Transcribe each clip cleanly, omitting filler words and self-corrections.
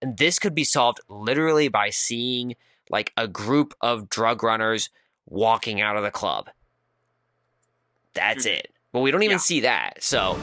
And this could be solved literally by seeing like a group of drug runners walking out of the club. That's it. But we don't even see that. So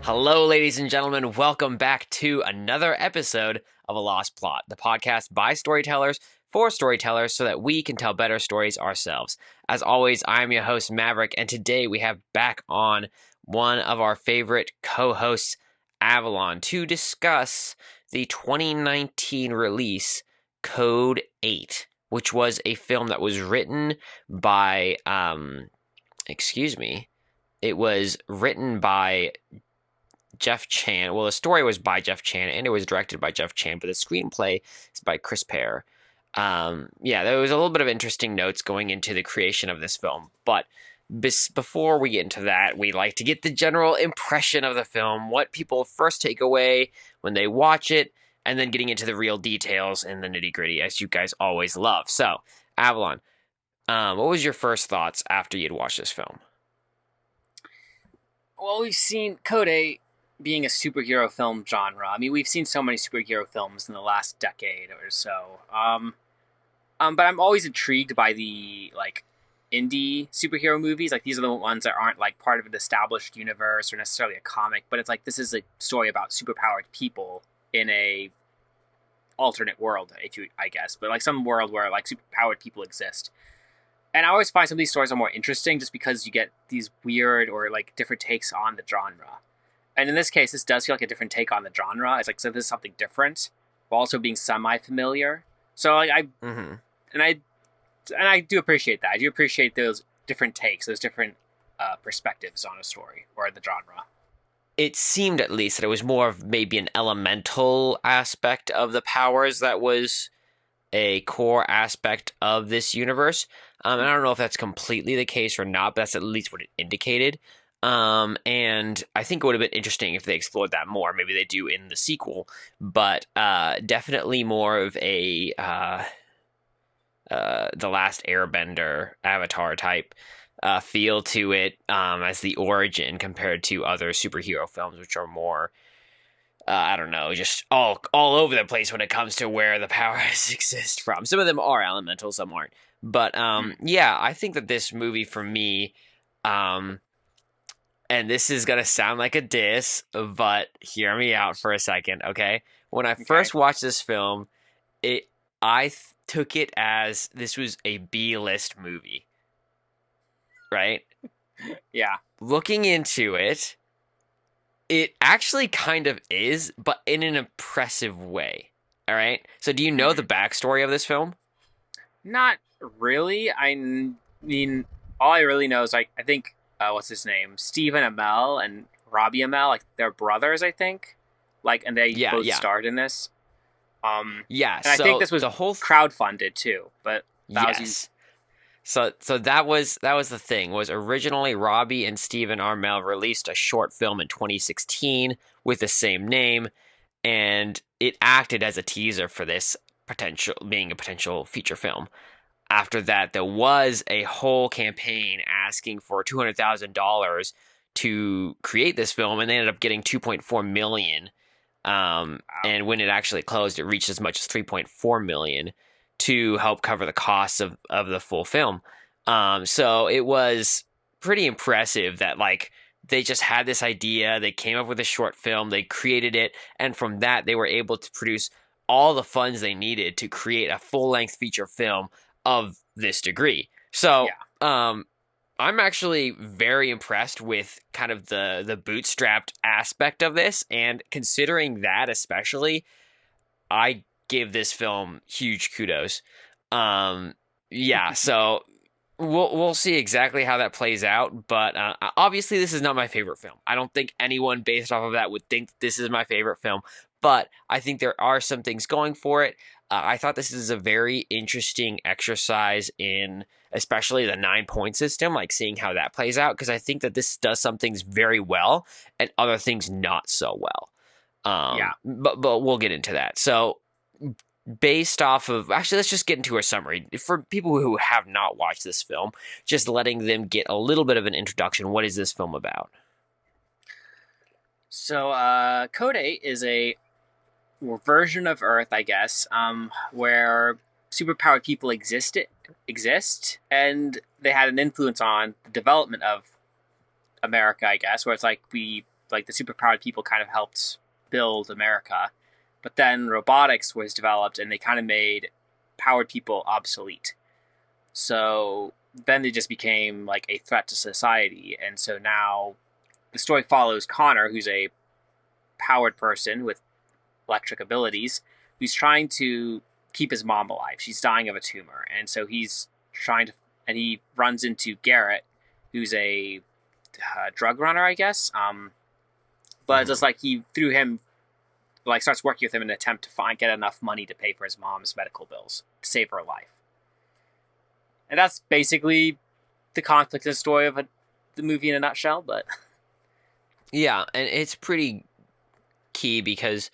hello, ladies and gentlemen. Welcome back to another episode of A Lost Plot, the podcast by storytellers for storytellers so that we can tell better stories ourselves. As always, I'm your host, Maverick, and today we have back on one of our favorite co-hosts, Avalon, to discuss the 2019 release, Code 8, which was a film that was written by, it was written by Jeff Chan. Well, the story was by Jeff Chan, and it was directed by Jeff Chan, but the screenplay is by Chris Pear. There was a little bit of interesting notes going into the creation of this film, but before we get into that, we like to get the general impression of the film, what people first take away when they watch it, and then getting into the real details and the nitty-gritty, as you guys always love. So, Avalon, what was your first thoughts after you'd watched this film? Well, we've seen Code 8 being a superhero film genre. I mean, we've seen so many superhero films in the last decade or so. But I'm always intrigued by the, indie superhero movies. Like, these are the ones that aren't, part of an established universe or necessarily a comic, but it's this is a story about superpowered people in a alternate world, I guess. But, some world where, superpowered people exist. And I always find some of these stories are more interesting just because you get these weird or, different takes on the genre. And in this case, this does feel like a different take on the genre. It's so this is something different, while also being semi-familiar. So, I do appreciate that. I do appreciate those different takes, those different perspectives on a story or the genre. It seemed, at least, that it was more of maybe an elemental aspect of the powers that was a core aspect of this universe. And I don't know if that's completely the case or not, but that's at least what it indicated. And I think it would have been interesting if they explored that more. Maybe they do in the sequel, but definitely more of a The Last Airbender Avatar type feel to it as the origin compared to other superhero films, which are more just all over the place when it comes to where the powers exist from. Some of them are elemental, some aren't. But I think that this movie for me, and this is going to sound like a diss, but hear me out for a second, okay? When I first watched this film, I took it as this was a B-list movie, right? Yeah. Looking into it, it actually kind of is, but in an impressive way, all right? So do you know the backstory of this film? Not really. I mean, all I really know is, I think... what's his name? Stephen Amell and Robbie Amell, they're brothers, I think. And they both starred in this. And I think this was the whole crowdfunded too, but So that was the thing. Was originally Robbie and Stephen Amell released a short film in 2016 with the same name, and it acted as a teaser for this being a potential feature film. After that, there was a whole campaign asking for $200,000 to create this film, and they ended up getting $2.4 million. And when it actually closed, it reached as much as $3.4 million to help cover the costs of the full film. So it was pretty impressive that they just had this idea, they came up with a short film, they created it, and from that they were able to produce all the funds they needed to create a full-length feature film of this degree. So, I'm actually very impressed with kind of the bootstrapped aspect of this, and considering that especially, I give this film huge kudos. So we'll see exactly how that plays out, but obviously this is not my favorite film. I don't think anyone based off of that would think this is my favorite film, but I think there are some things going for it. I thought this is a very interesting exercise in especially the 9-point system, seeing how that plays out, because I think that this does some things very well and other things not so well. But we'll get into that. So based off of, actually, let's just get into a summary for people who have not watched this film, just letting them get a little bit of an introduction. What is this film about? So, Code 8 is a version of Earth, I guess, where superpowered people exist, and they had an influence on the development of America, I guess, where it's like the superpowered people kind of helped build America, but then robotics was developed, and they kind of made powered people obsolete. So then they just became like a threat to society, and so now the story follows Connor, who's a powered person with electric abilities, who's trying to keep his mom alive. She's dying of a tumor, and so he's trying to, and he runs into Garrett, who's a drug runner, I guess. But just like he through him, like starts working with him in an attempt to get enough money to pay for his mom's medical bills to save her life. And that's basically the conflict and story of the movie in a nutshell. But yeah, and it's pretty key because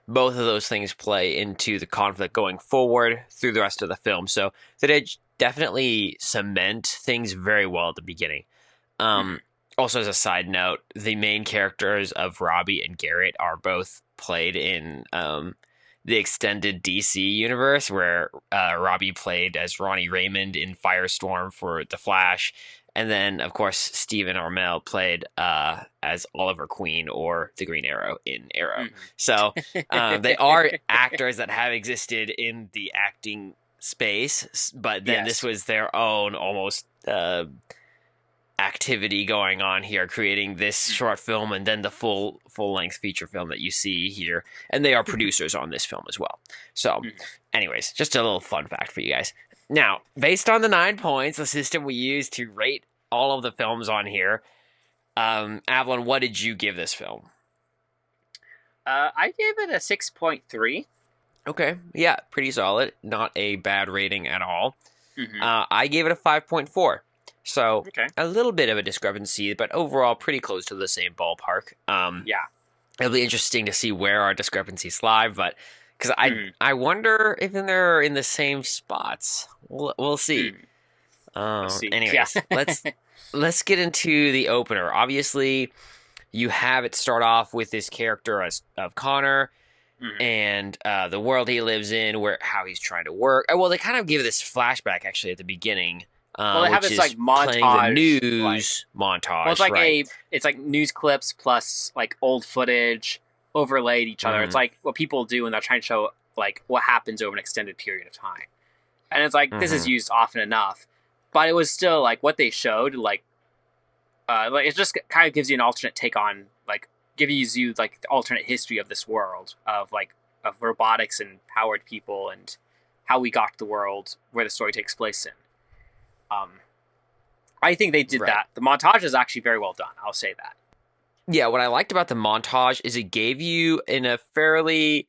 both of those things play into the conflict going forward through the rest of the film. So they did definitely cement things very well at the beginning. Also, as a side note, the main characters of Robbie and Garrett are both played in the extended DC universe, where Robbie played as Ronnie Raymond in Firestorm for The Flash. And then, of course, Stephen Amell played as Oliver Queen or the Green Arrow in Arrow. So they are actors that have existed in the acting space, but then this was their own almost activity going on here, creating this short film and then the full-length feature film that you see here. And they are producers on this film as well. So anyways, just a little fun fact for you guys. Now, based on the 9 points, the system we use to rate all of the films on here, Avalon, what did you give this film? I gave it a 6.3. Okay, yeah, pretty solid. Not a bad rating at all. I gave it a 5.4. So a little bit of a discrepancy, but overall pretty close to the same ballpark. It'll be interesting to see where our discrepancies lie, but because I wonder if they're in the same spots. We'll see. Anyways, let's get into the opener. Obviously, you have it start off with this character of Connor and the world he lives in, how he's trying to work. Well, they kind of give this flashback actually at the beginning. They have this like montage, the news montage. Well, it's like it's like news clips plus like old footage overlaid each other. It's like what people do when they're trying to show like what happens over an extended period of time. And it's like this is used often enough, but it was still like what they showed. Like it just kind of gives you an alternate take on gives you like the alternate history of this world of robotics and powered people and how we got to the world where the story takes place in. I think they did that. The montage is actually very well done. I'll say that. Yeah, what I liked about the montage is it gave you, in a fairly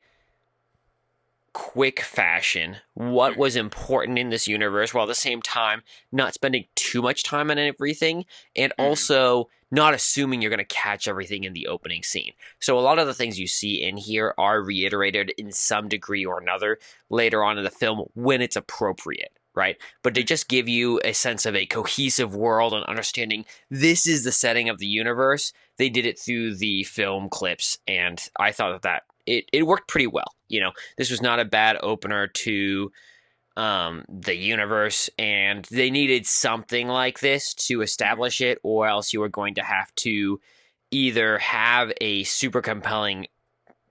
quick fashion, what was important in this universe, while at the same time not spending too much time on everything, and also not assuming you're going to catch everything in the opening scene. So a lot of the things you see in here are reiterated in some degree or another later on in the film when it's appropriate. Right? But they just give you a sense of a cohesive world and understanding this is the setting of the universe. They did it through the film clips, and I thought that it worked pretty well. You know, this was not a bad opener to the universe, and they needed something like this to establish it, or else you were going to have to either have a super compelling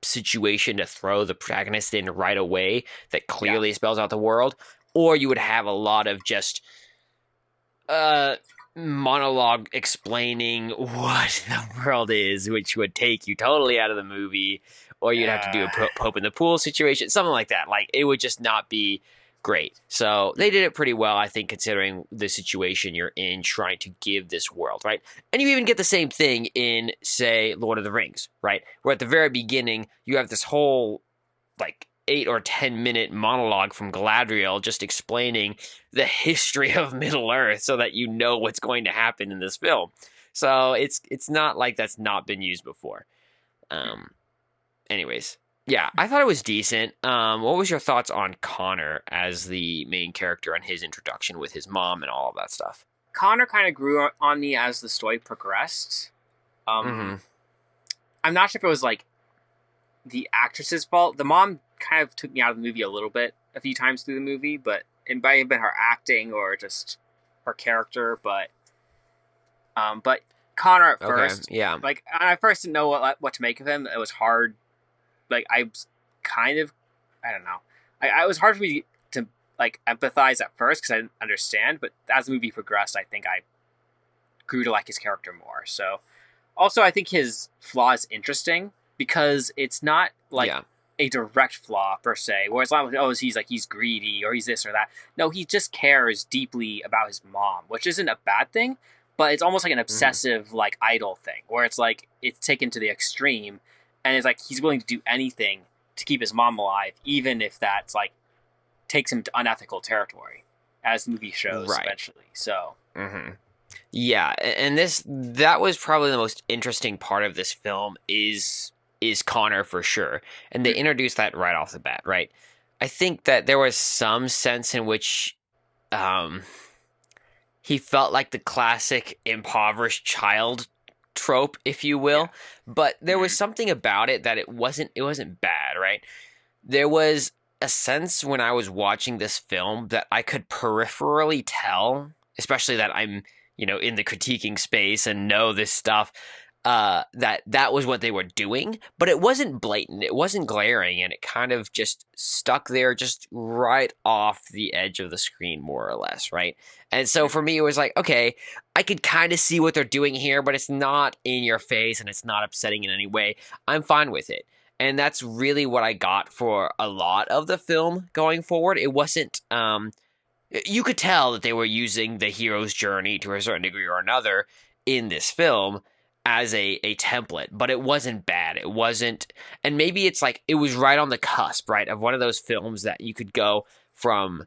situation to throw the protagonist in right away that clearly spells out the world, or you would have a lot of just monologue explaining what the world is, which would take you totally out of the movie, or you'd have to do a Pope in the pool situation, something like that. Like, it would just not be great. So they did it pretty well, I think, considering the situation you're in, trying to give this world, right? And you even get the same thing in, say, Lord of the Rings, right? Where at the very beginning, you have this whole, 8 or 10 minute monologue from Galadriel just explaining the history of Middle Earth so that you know what's going to happen in this film. So it's not like that's not been used before. Anyways, Yeah, I thought it was decent. What was your thoughts on Connor as the main character and his introduction with his mom and all of that stuff? Connor kind of grew on me as the story progressed. Um, Mm-hmm. I'm not sure if it was like the actress's fault. The mom kind of took me out of the movie a little bit a few times through the movie, but it might have been her acting or just her character. But Connor at Okay. first, Yeah. like I first didn't know what to make of him. It was hard. Like I kind of, I don't know. I was hard for me to like empathize at first because I didn't understand. But as the movie progressed, I think I grew to like his character more. So also, I think his flaw is interesting because it's not like Yeah. a direct flaw per se, where it's not like, oh, he's greedy or he's this or that. No, he just cares deeply about his mom, which isn't a bad thing, but it's almost like an Mm-hmm. obsessive like idol thing, where it's like it's taken to the extreme, and it's like he's willing to do anything to keep his mom alive, even if that's like takes him to unethical territory, as the movie shows Right. eventually. So Mm-hmm. Yeah, and that was probably the most interesting part of this film is Connor for sure, and they mm, introduced that right off the bat, right? I think that there was some sense in which um, he felt like the classic impoverished child trope, if you yeah, will, but there was mm, something about it that it wasn't bad, right? There was a sense when I was watching this film that I could peripherally tell, especially that I'm, in the critiquing space and know this stuff, that was what they were doing, but it wasn't blatant, it wasn't glaring, and it kind of just stuck there, just right off the edge of the screen, more or less, right? And so mm, for me, it was like, okay, I could kind of see what they're doing here, but it's not in your face and it's not upsetting in any way. I'm fine with it. And that's really what I got for a lot of the film going forward. It wasn't you could tell that they were using the hero's journey to a certain degree or another in this film as a template, but it wasn't bad. It wasn't, and maybe it's like it was right on the cusp, right, of one of those films that you could go from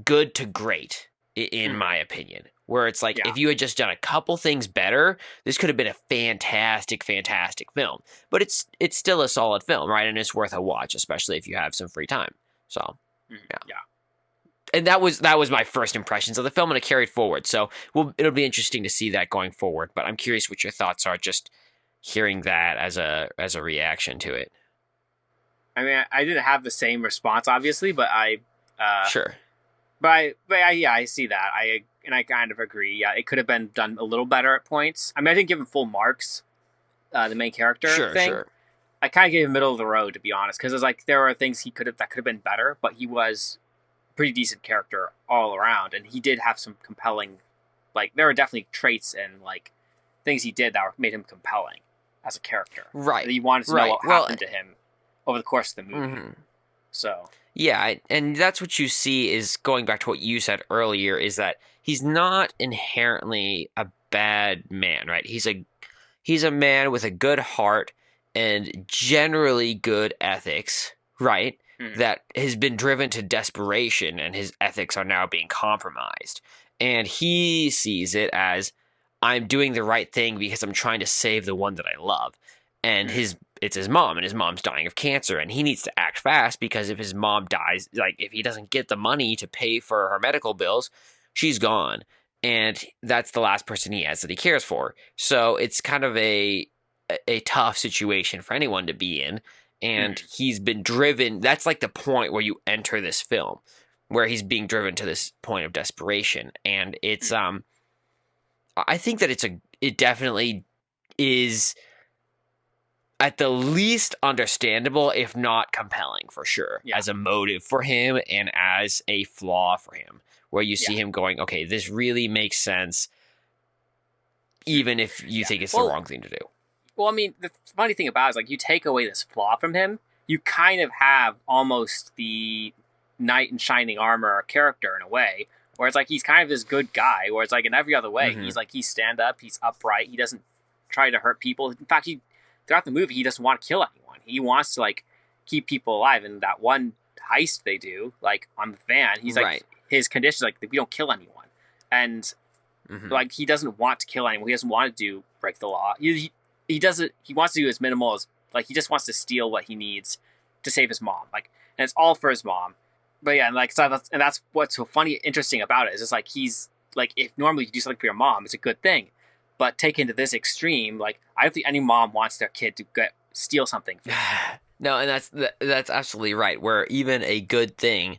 good to great, in mm, my opinion. Where it's like, yeah. if you had just done a couple things better, this could have been a fantastic, fantastic film. But it's still a solid film, right? And it's worth a watch, especially if you have some free time. So, Mm, yeah. yeah. And that was my first impressions of the film, and it carried forward. So, it'll be interesting to see that going forward. But I'm curious what your thoughts are, just hearing that as a reaction to it. I mean, I didn't have the same response, obviously, uh, Sure, yeah, I see that. I kind of agree. Yeah, it could have been done a little better at points. I mean, I didn't give him full marks. The main character sure, thing, sure. I kind of gave him middle of the road to be honest, because it's like there are things he could have that could have been better, but he was a pretty decent character all around, and he did have some compelling. Like there were definitely traits and like things he did that made him compelling as a character. Right, That you wanted to know right. what Well, happened to him over the course of the movie. mhm. So Yeah, and that's what you see is going back to what you said earlier is that he's not inherently a bad man, right? He's a man with a good heart and generally good ethics, right? mm, That has been driven to desperation and his ethics are now being compromised. And he sees it as I'm doing the right thing because I'm trying to save the one that I love. And mm, it's his mom, and his mom's dying of cancer, and he needs to act fast because if his mom dies, like if he doesn't get the money to pay for her medical bills, she's gone. And that's the last person he has that he cares for. So it's kind of a tough situation for anyone to be in. And mm, he's been driven. That's like the point where you enter this film, where he's being driven to this point of desperation. And it's mm, I think that it definitely is at the least understandable, if not compelling, for sure, yeah, as a motive for him and as a flaw for him, where you yeah, see him going, okay, this really makes sense, mm, even if you yeah. think it's the Well, wrong thing to do. Well, I mean, the funny thing about it is like you take away this flaw from him, you kind of have almost the knight in shining armor character in a way, where it's like he's kind of this good guy, where it's like in every other way, Mm-hmm. he's stand up, he's upright, he doesn't try to hurt people. In fact, he throughout the movie he doesn't want to kill anyone. He wants to like keep people alive. And that one heist they do, like on the van, he's like Right. his conditions like we don't kill anyone, and Mm-hmm. like he doesn't want to kill anyone. He doesn't want to do break the law. He doesn't. He wants to do as minimal as Like he just wants to steal what he needs to save his mom. Like, and it's all for his mom. But yeah, and like so that's what's so funny, interesting about it is it's like he's like if normally you do something for your mom, it's a good thing, but taken to this extreme, like I don't think any mom wants their kid to steal something. No, and that's absolutely right. Where even a good thing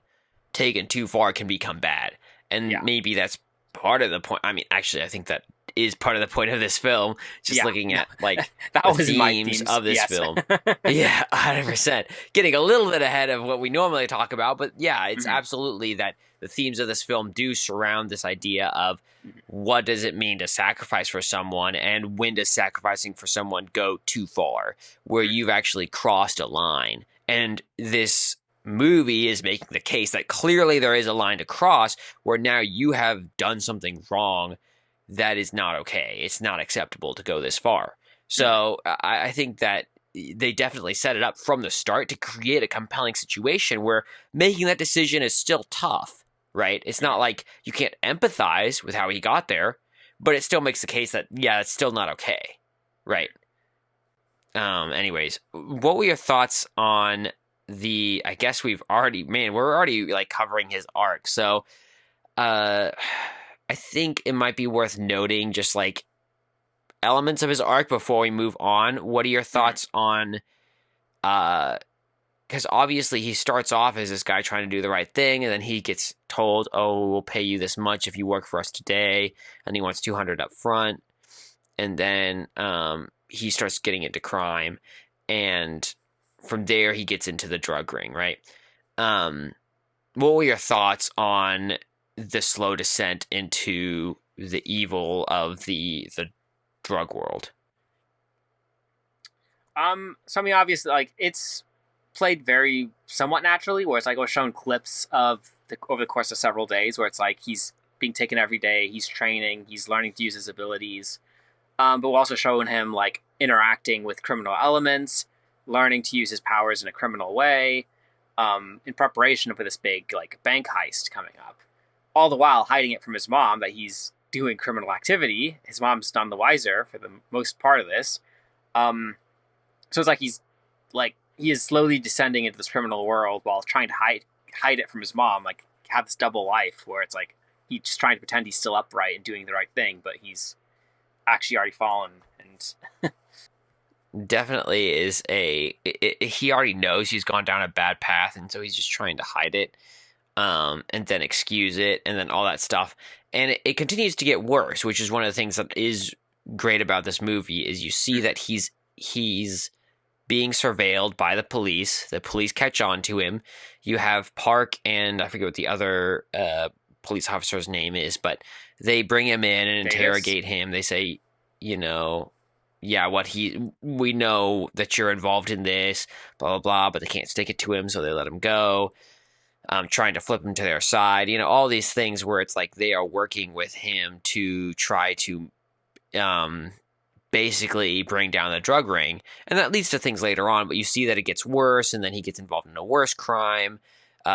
taken too far can become bad, and Yeah. maybe that's part of the point. I mean, actually, I think that is part of the point of this film. Just Yeah, looking at like that the was my themes themes. of this Yes. film. Yeah, 100%. Getting a little bit ahead of what we normally talk about, but yeah, it's Mhm. absolutely that the themes of this film do surround this idea of Mhm. what does it mean to sacrifice for someone, and when does sacrificing for someone go too far, where Mhm. you've actually crossed a line. And this movie is making the case that clearly there is a line to cross where now you have done something wrong that is not okay. It's not acceptable to go this far. So I think that they definitely set it up from the start to create a compelling situation where making that decision is still tough, right? It's not like you can't empathize with how he got there, but it still makes the case that, yeah, it's still not okay, right? Anyways, what were your thoughts on I guess we're already like covering his arc. So, uh, I think it might be worth noting just like elements of his arc before we move on. What are your thoughts on, because obviously he starts off as this guy trying to do the right thing, and then he gets told, "Oh, we'll pay you this much if you work for us today," and he wants 200 up front, and then he starts getting into crime, and from there he gets into the drug ring, right? Um, what were your thoughts on the slow descent into the evil of the drug world? So I mean, obviously, like it's played very somewhat naturally, where it's like we're shown clips of over the course of several days, where it's like he's being taken every day, he's training, he's learning to use his abilities. But we're also showing him like interacting with criminal elements, learning to use his powers in a criminal way, in preparation for this big like bank heist coming up. All the while hiding it from his mom that he's doing criminal activity. His mom's none the wiser for the most part of this. Um, so it's like he is slowly descending into this criminal world while trying to hide it from his mom. Like have this double life where it's like he's just trying to pretend he's still upright and doing the right thing, but he's actually already fallen. And Definitely is he already knows he's gone down a bad path, and so he's just trying to hide it, and then excuse it, and then all that stuff. And it continues to get worse, which is one of the things that is great about this movie is you see that he's being surveilled by the police. The police catch on to him. You have Park and I forget what the other police officer's name is, but they bring him in and interrogate him. They say, yeah, we know that you're involved in this, blah, blah, blah, but they can't stick it to him, so they let him go. Trying to flip him to their side, all these things where it's like they are working with him to try to basically bring down the drug ring. And that leads to things later on, but you see that it gets worse, and then he gets involved in a worse crime.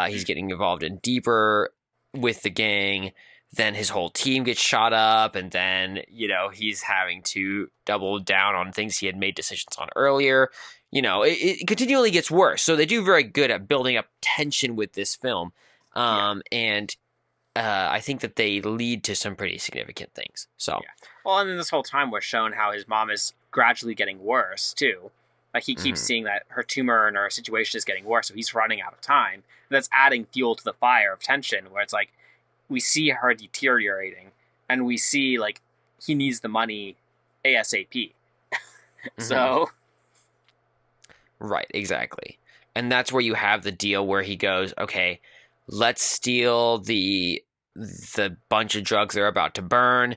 He's getting involved in deeper with the gang. Then his whole team gets shot up, and then, he's having to double down on things he had made decisions on earlier. It continually gets worse. So they do very good at building up tension with this film. And I think that they lead to some pretty significant things. So, well, and then this whole time we're shown how his mom is gradually getting worse too. Like he keeps seeing that her tumor and her situation is getting worse, so he's running out of time. And that's adding fuel to the fire of tension, where it's like we see her deteriorating, and we see like he needs the money ASAP. So, right, exactly, and that's where you have the deal where he goes, okay, let's steal the bunch of drugs they're about to burn,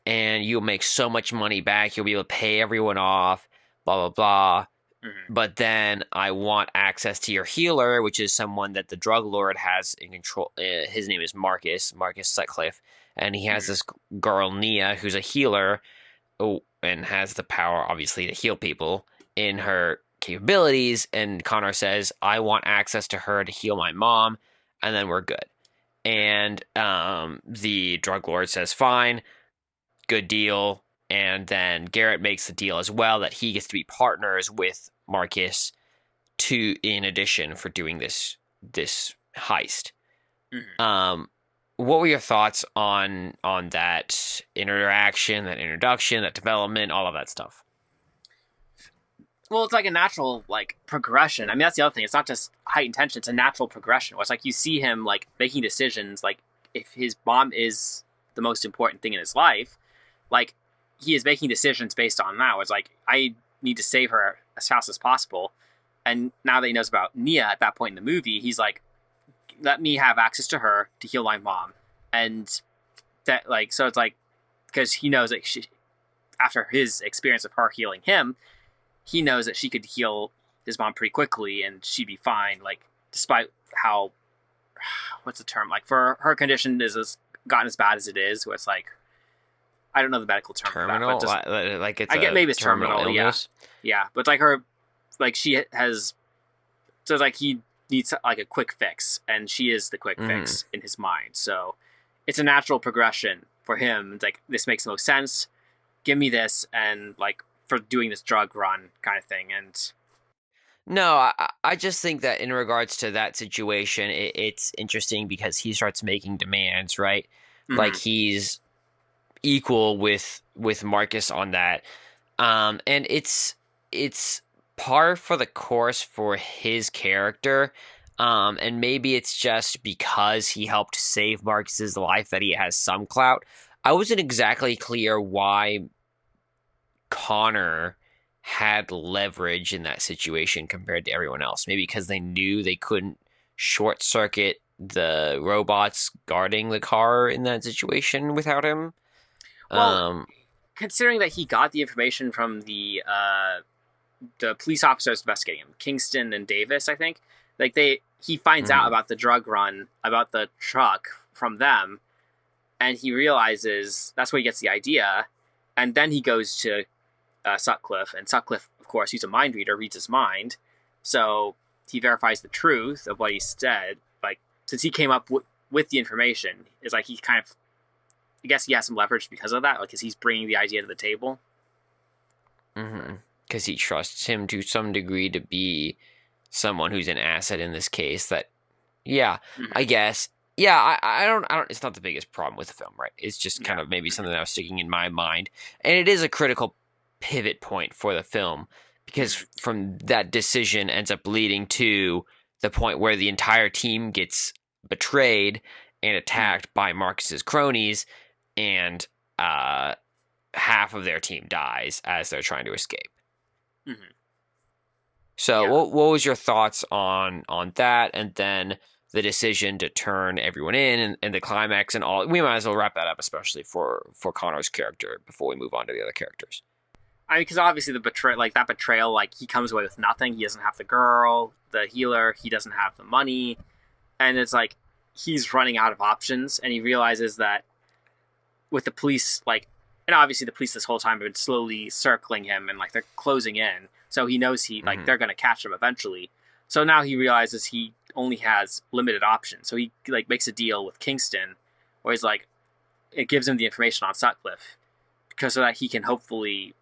and you'll make so much money back. You'll be able to pay everyone off, blah, blah, blah. But then I want access to your healer, which is someone that the drug lord has in control. His name is Marcus Sutcliffe. And he has this girl, Nia, who's a healer, and has the power, obviously, to heal people in her capabilities. And Connor says, I want access to her to heal my mom, and then we're good. And the drug lord says, fine, good deal. And then Garrett makes the deal as well that he gets to be partners with Marcus in addition for doing this heist. Mm-hmm. What were your thoughts on that interaction, that introduction, that development, all of that stuff? Well, it's like a natural like progression. I mean, that's the other thing. It's not just heightened tension; it's a natural progression. Where it's like you see him like making decisions. Like if his mom is the most important thing in his life, like he is making decisions based on that. Where it's like I need to save her as fast as possible. And now that he knows about Nia at that point in the movie, he's like, let me have access to her to heal my mom. And that like so it's like because he knows that after his experience of her healing him, he knows that she could heal his mom pretty quickly and she'd be fine. Like despite how what's the term, like for her condition is gotten as bad as it is, where it's like I don't know the medical term Terminal, for that, but just, like it's I get maybe it's terminal illness. Yeah, but it's like her, like she has, so it's like he needs like a quick fix, and she is the quick fix in his mind. So it's a natural progression for him. It's like this makes the most sense. Give me this, and like for doing this drug run kind of thing. And No, I just think that in regards to that situation, it's interesting because he starts making demands, right? Like mm-hmm. he's equal with Marcus on that, and it's par for the course for his character, and maybe it's just because he helped save Marcus's life that he has some clout. I wasn't exactly clear why Connor had leverage in that situation compared to everyone else. Maybe because they knew they couldn't short circuit the robots guarding the car in that situation without him. Well, considering that he got the information from the police officers investigating him, Kingston and Davis, I think, like he finds out about the drug run, about the truck from them, and he realizes that's where he gets the idea, and then he goes to Sutcliffe, and Sutcliffe, of course, he's a mind reader, reads his mind, so he verifies the truth of what he said. Like since he came up with the information, it's like he kind of, I guess he has some leverage because of that, like because he's bringing the idea to the table. Because he trusts him to some degree to be someone who's an asset in this case. That, yeah, I guess. Yeah, I don't. It's not the biggest problem with the film, right? It's just kind of maybe something that was sticking in my mind, and it is a critical pivot point for the film because from that decision ends up leading to the point where the entire team gets betrayed and attacked by Marcus's cronies, and half of their team dies as they're trying to escape. So what was your thoughts on that, and then the decision to turn everyone in, and the climax and all? We might as well wrap that up, especially for Connor's character, before we move on to the other characters. I mean, because obviously that betrayal, like he comes away with nothing. He doesn't have the girl, the healer. He doesn't have the money, and it's like he's running out of options. And he realizes that with the police, like, and obviously the police this whole time have been slowly circling him, and like they're closing in. So he knows like they're gonna catch him eventually. So now he realizes he only has limited options. So he like makes a deal with Kingston, where he's like, it gives him the information on Sutcliffe, because so that he can hopefully.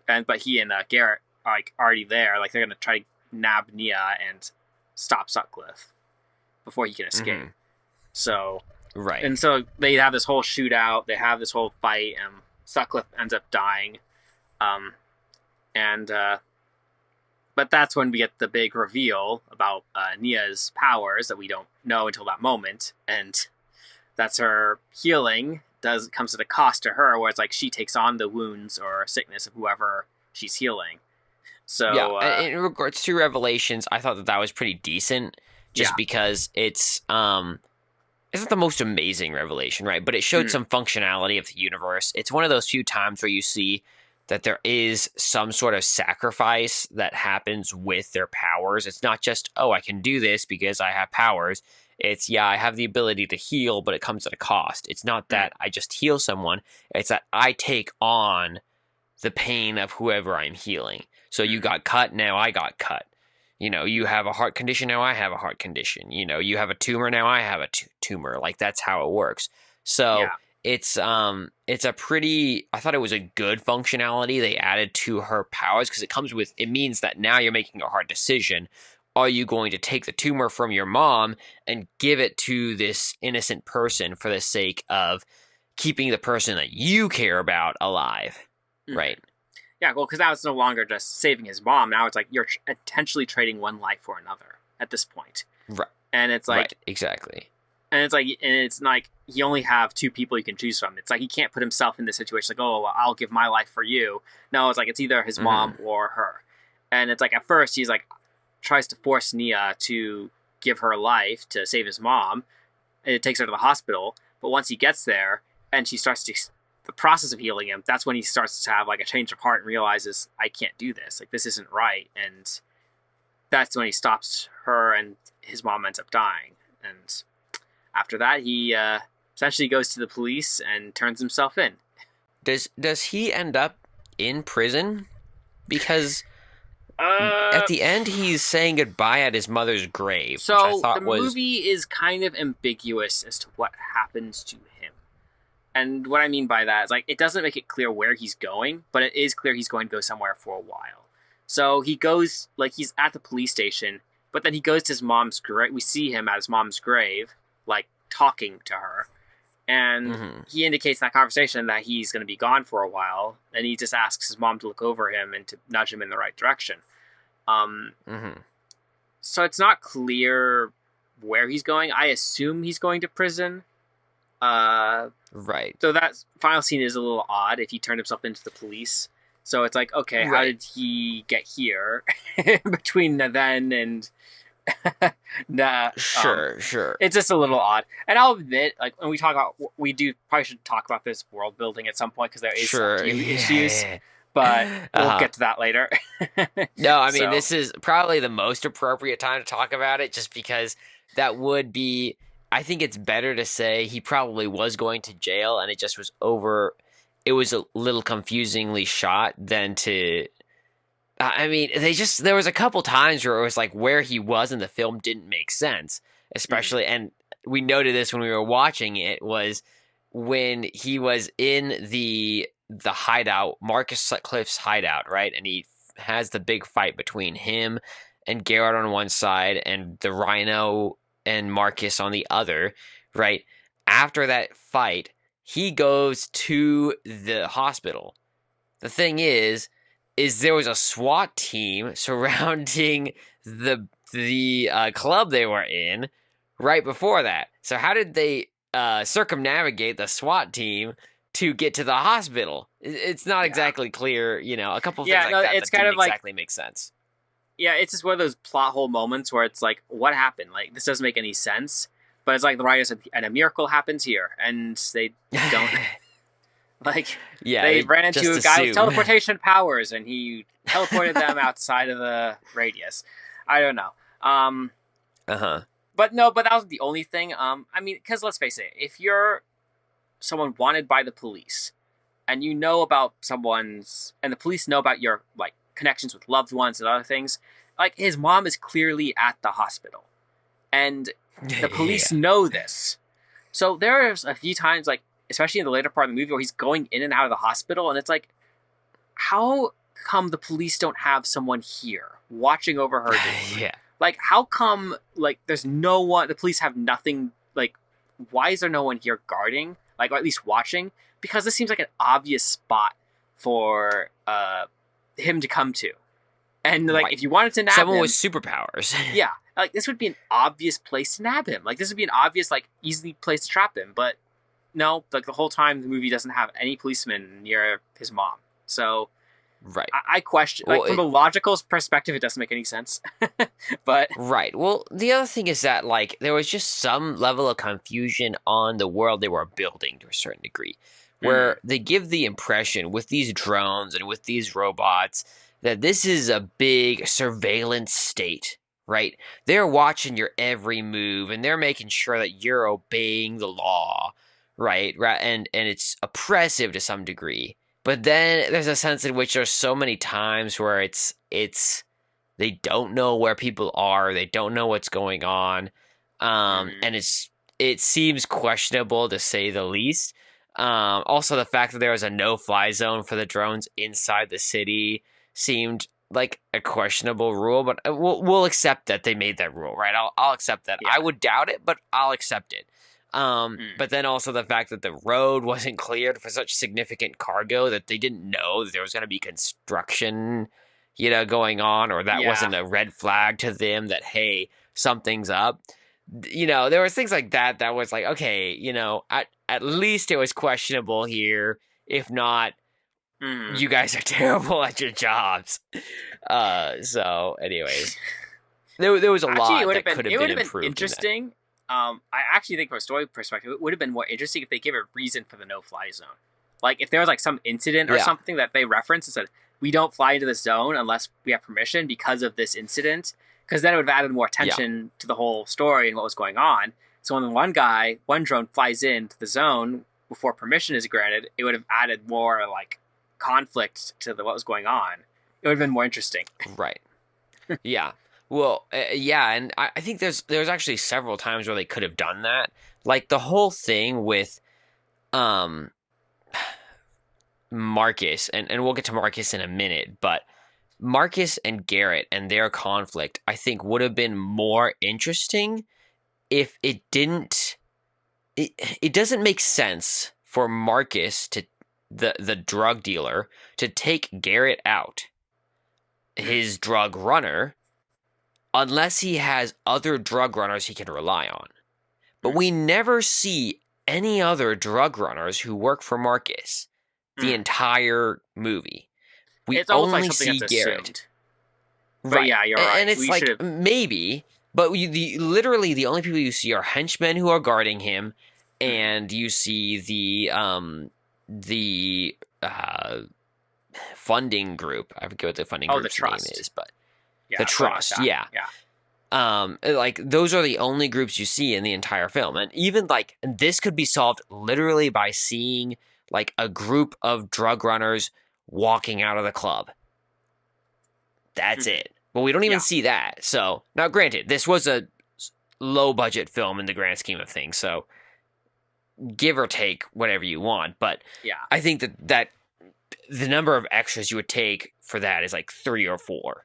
But he and Garrett are like already there. Like they're gonna try to nab Nia and stop Sutcliffe before he can escape. So right, and so they have this whole shootout. They have this whole fight, and Sutcliffe ends up dying. But that's when we get the big reveal about Nia's powers that we don't know until that moment, and that's her healing. Comes at a cost to her, where it's like she takes on the wounds or sickness of whoever she's healing. So in regards to Revelations, I thought that was pretty decent, just because it's not the most amazing revelation, right? But it showed some functionality of the universe. It's one of those few times where you see that there is some sort of sacrifice that happens with their powers. It's not just, oh, I can do this because I have powers. It's, I have the ability to heal, but it comes at a cost. It's not that I just heal someone. It's that I take on the pain of whoever I'm healing. So you got cut, now I got cut. You have a heart condition, now I have a heart condition. You have a tumor, now I have a tumor. Like, that's how it works. So it's a pretty, I thought it was a good functionality they added to her powers, because it means that now you're making a hard decision. Are you going to take the tumor from your mom and give it to this innocent person for the sake of keeping the person that you care about alive? Right. Yeah, well, because now it's no longer just saving his mom. Now it's like you're intentionally trading one life for another at this point. Right. And it's like, right, exactly. And it's like you only have two people you can choose from. It's like he can't put himself in this situation like, oh, well, I'll give my life for you. No, it's like it's either his mom or her. And it's like at first he's like tries to force Nia to give her life to save his mom, and it takes her to the hospital. But once he gets there and she starts the process of healing him, that's when he starts to have like a change of heart and realizes, I can't do this. Like, this isn't right. And that's when he stops her and his mom ends up dying. And after that, he essentially goes to the police and turns himself in. Does he end up in prison? Because at the end, he's saying goodbye at his mother's grave. So which I thought the movie is kind of ambiguous as to what happens to him. And what I mean by that is, like, it doesn't make it clear where he's going, but it is clear he's going to go somewhere for a while. So he goes, like, he's at the police station, but then he goes to his mom's grave. We see him at his mom's grave, like, talking to her. And he indicates in that conversation that he's going to be gone for a while, and he just asks his mom to look over him and to nudge him in the right direction. So it's not clear where he's going. I assume he's going to prison. Right. So that final scene is a little odd if he turned himself into the police. So it's like, okay, how did he get here between then and... Sure. It's just a little odd. And I'll admit, like, when we talk about... probably should talk about this world building at some point, because there is some issues. But we'll get to that later. No, I mean, this is probably the most appropriate time to talk about it, just because that would be... I think it's better to say he probably was going to jail and it just was over. It was a little confusingly shot than to. I mean, there was a couple times where it was like where he was in the film didn't make sense, especially, and we noted this when we were watching it, was when he was in the hideout, Marcus Sutcliffe's hideout, right? And he has the big fight between him and Garrett on one side and the Rhino and Marcus on the other, right? After that fight, he goes to the hospital. The thing is there was a SWAT team surrounding the club they were in right before that. So how did they circumnavigate the SWAT team to get to the hospital? It's not exactly clear, a couple of things it's that kind of exactly make sense. Yeah, it's just one of those plot hole moments where it's like, what happened? Like, this doesn't make any sense. But it's like the writers said, and a miracle happens here. And they don't... like, they ran into a guy with teleportation powers, and he teleported them outside of the radius. I don't know. But that was the only thing. I mean, because let's face it, if you're someone wanted by the police, and you know about and the police know about your, like, connections with loved ones and other things, like, his mom is clearly at the hospital and the police know this. So there's a few times, like, especially in the later part of the movie, where he's going in and out of the hospital, and it's like, how come the police don't have someone here watching over her? Like, how come, like, there's no one, the police have nothing, like, why is there no one here guarding, like, or at least watching? Because this seems like an obvious spot for him to come to. And, like, if you wanted to nab someone him... with superpowers. Yeah. Like, this would be an obvious place to nab him. Like, this would be an obvious, like, easy place to trap him. But, no, like, the whole time the movie doesn't have any policemen near his mom. So... Right. I question... Like, from a logical perspective, it doesn't make any sense. But... Right. Well, the other thing is that, like, there was just some level of confusion on the world they were building to a certain degree. Where they give the impression with these drones and with these robots that this is a big surveillance state, right? They're watching your every move and they're making sure that you're obeying the law, right? And it's oppressive to some degree. But then there's a sense in which there's so many times where it's they don't know where people are, they don't know what's going on, and it seems questionable to say the least. Also, the fact that there was a no-fly zone for the drones inside the city seemed like a questionable rule, but we'll accept that they made that rule, right? I'll accept that. Yeah. I would doubt it, but I'll accept it. Mm. But then also the fact that the road wasn't cleared for such significant cargo that they didn't know that there was going to be construction, going on, or that Yeah. wasn't a red flag to them that, hey, something's up. There was things like that was like, okay, at least it was questionable here. If not, you guys are terrible at your jobs. So anyways, there was a lot that could have been improved. Interesting. I actually think from a story perspective, it would have been more interesting if they gave a reason for the no-fly zone. Like if there was like some incident or something that they referenced and said, we don't fly into this zone unless we have permission because of this incident, because then it would have added more tension to the whole story and what was going on. So when one drone flies into the zone before permission is granted, it would have added more like conflict to what was going on. It would have been more interesting. Right. Yeah. Well, and I think there's actually several times where they could have done that. Like the whole thing with Marcus, and we'll get to Marcus in a minute, but Marcus and Garrett and their conflict, I think, would have been more interesting if it didn't... It doesn't make sense for Marcus, the drug dealer, to take Garrett out, his drug runner, unless he has other drug runners he can rely on. But we never see any other drug runners who work for Marcus the entire movie. It's only see Garrett. Assumed. But right. Yeah, you're right. And it's like, maybe, but literally the only people you see are henchmen who are guarding him, and you see the funding group. I forget what the funding group's name is, but the Trust, yeah. Like those are the only groups you see in the entire film, and even like this could be solved literally by seeing like a group of drug runners walking out of the club. That's it. But we don't even see that. So now, granted, this was a low budget film in the grand scheme of things, so give or take whatever you want. But I think that the number of extras you would take for that is like 3 or 4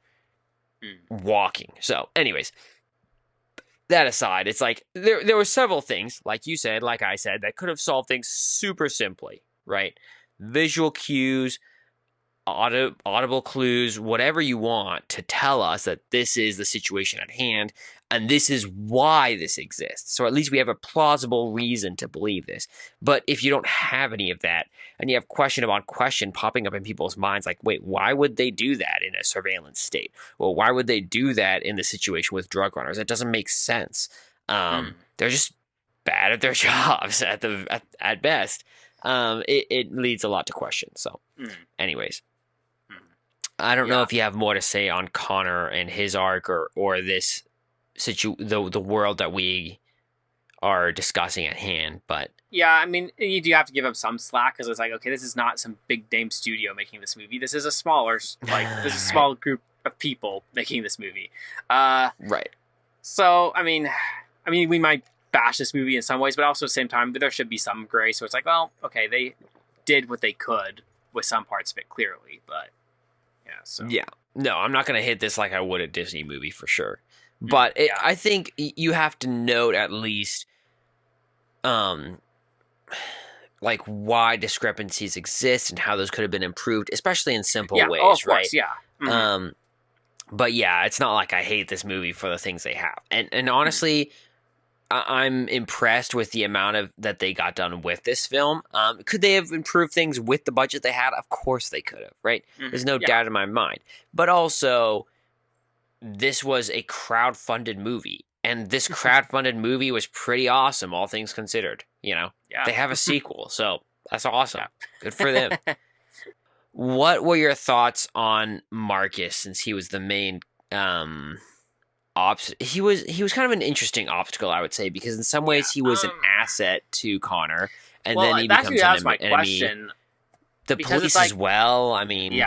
walking. So anyways, that aside, it's like there were several things, like you said, like I said, that could have solved things super simply, right? Visual cues, audible clues, whatever you want to tell us that this is the situation at hand and this is why this exists. So at least we have a plausible reason to believe this. But if you don't have any of that and you have question upon question popping up in people's minds, like, wait, why would they do that in a surveillance state? Well, why would they do that in the situation with drug runners? It doesn't make sense. They're just bad at their jobs at best. It leads a lot to questions. So anyways, I don't know if you have more to say on Connor and his arc or this the world that we are discussing at hand, but I mean, you do have to give him some slack because it's like, okay, this is not some big name studio making this movie. This is a smaller, this is a small group of people making this movie. Right. So I mean, we might bash this movie in some ways, but also at the same time, there should be some gray. So it's like, well, okay, they did what they could with some parts of it, clearly, but no, I'm not gonna hit this like I would a Disney movie for sure. But I think you have to note at least, like why discrepancies exist and how those could have been improved, especially in simple ways, of course, right? But it's not like I hate this movie for the things they have, and honestly, I'm impressed with the amount that they got done with this film. Could they have improved things with the budget they had? Of course they could have, right? There's no doubt in my mind. But also, this was a crowdfunded movie, and this crowdfunded movie was pretty awesome, all things considered. They have a sequel, so that's awesome. Good for them. What were your thoughts on Marcus, since he was the main he was kind of an interesting obstacle, I would say, because in some ways he was an asset to Connor, and then he becomes an enemy. Question, the police as well. I mean,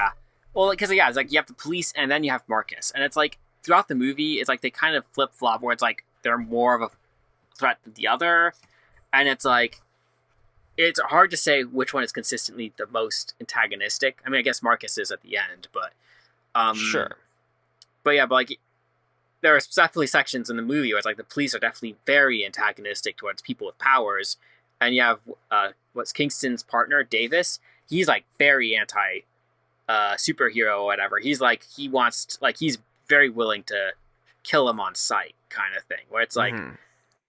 well, because it's like you have the police and then you have Marcus, and it's like throughout the movie, it's like they kind of flip flop where it's like they're more of a threat than the other, and it's like it's hard to say which one is consistently the most antagonistic. I mean, I guess Marcus is at the end, um, Sure. but yeah, but like there are definitely sections in the movie where it's like the police are definitely very antagonistic towards people with powers, and you have what's Kingston's partner Davis. He's like very anti superhero or whatever. He's like he's very willing to kill him on sight kind of thing. Where it's like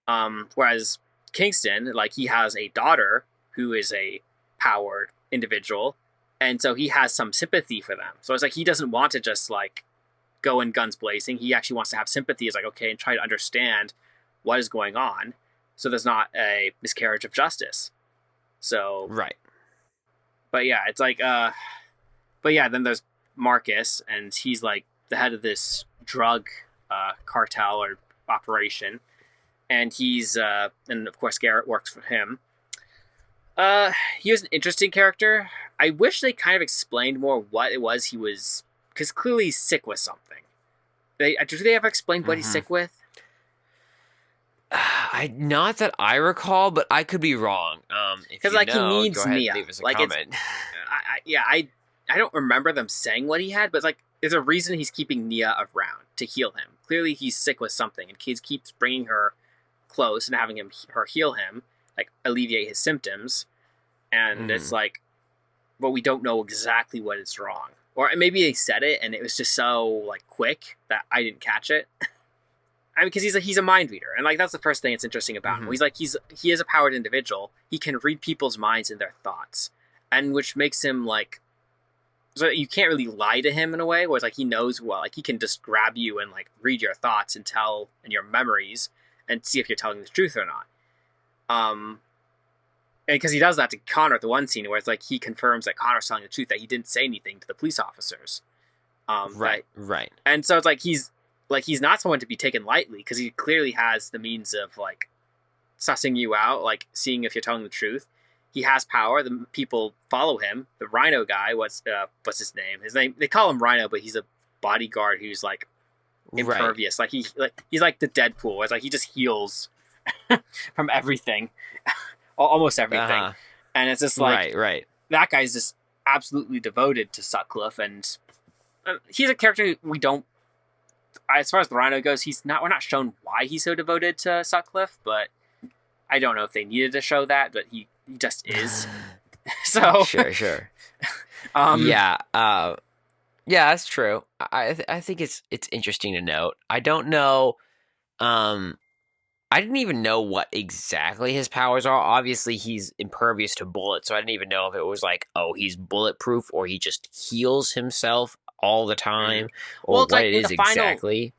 Hmm. whereas Kingston, like he has a daughter who is a powered individual, and so he has some sympathy for them. So it's like he doesn't want to just like go in guns blazing. He actually wants to have sympathy. Is like okay, and try to understand what is going on, so there's not a miscarriage of justice. So, Right. but yeah, it's like but yeah, then there's Marcus, and he's like the head of this drug cartel or operation, and he's and of course Garrett works for him. He was an interesting character. I wish they kind of explained more what it was he was, because clearly he's sick with something. Do they ever explain what he's Hmm. sick with? I not that I recall, but I could be wrong. If Because you like he know, go needs ahead and Nia. leave us a Like it's comment. I don't remember them saying what he had, but it's like there's a reason he's keeping Nia around to heal him. Clearly he's sick with something, and Kids keeps bringing her close and having her heal him, like alleviate his symptoms. And it's Hmm. like, but we don't know exactly what is wrong, or maybe they said it and it was just so like quick that I didn't catch it. I mean, because he's a mind reader, and like that's the first thing that's interesting about him. Hmm. He is a powered individual. He can read people's minds and their thoughts, and which makes him like, so you can't really lie to him in a way where it's like he knows well, like he can just grab you and like read your thoughts and your memories and see if you're telling the truth or not. Um, and because he does that to Connor at the one scene where it's like he confirms that Connor's telling the truth, that he didn't say anything to the police officers. That Right. Right. and so it's like he's not someone to be taken lightly, because he clearly has the means of like sussing you out, like seeing if you're telling the truth. He has power. The people follow him. The Rhino guy, what's his name? His name, they call him Rhino, but he's a bodyguard who's like Right. impervious. He's like the Deadpool. It's like he just heals from everything, almost Uh everything. huh. And it's just like Right. Right. that guy's just absolutely devoted to Sutcliffe, and he's a character we don't. As far as the Rhino goes, he's not. We're not shown why he's so devoted to Sutcliffe, but I don't know if they needed to show that, but he just is. So, Sure. Sure. um, Yeah. Yeah. That's true. I think it's interesting to note. I don't know. Um. I didn't even know what exactly his powers are. Obviously, he's impervious to bullets, so I didn't even know if it was like, oh, he's bulletproof, or he just heals himself all the mm. time, well, or it's what like it in the is final. exactly.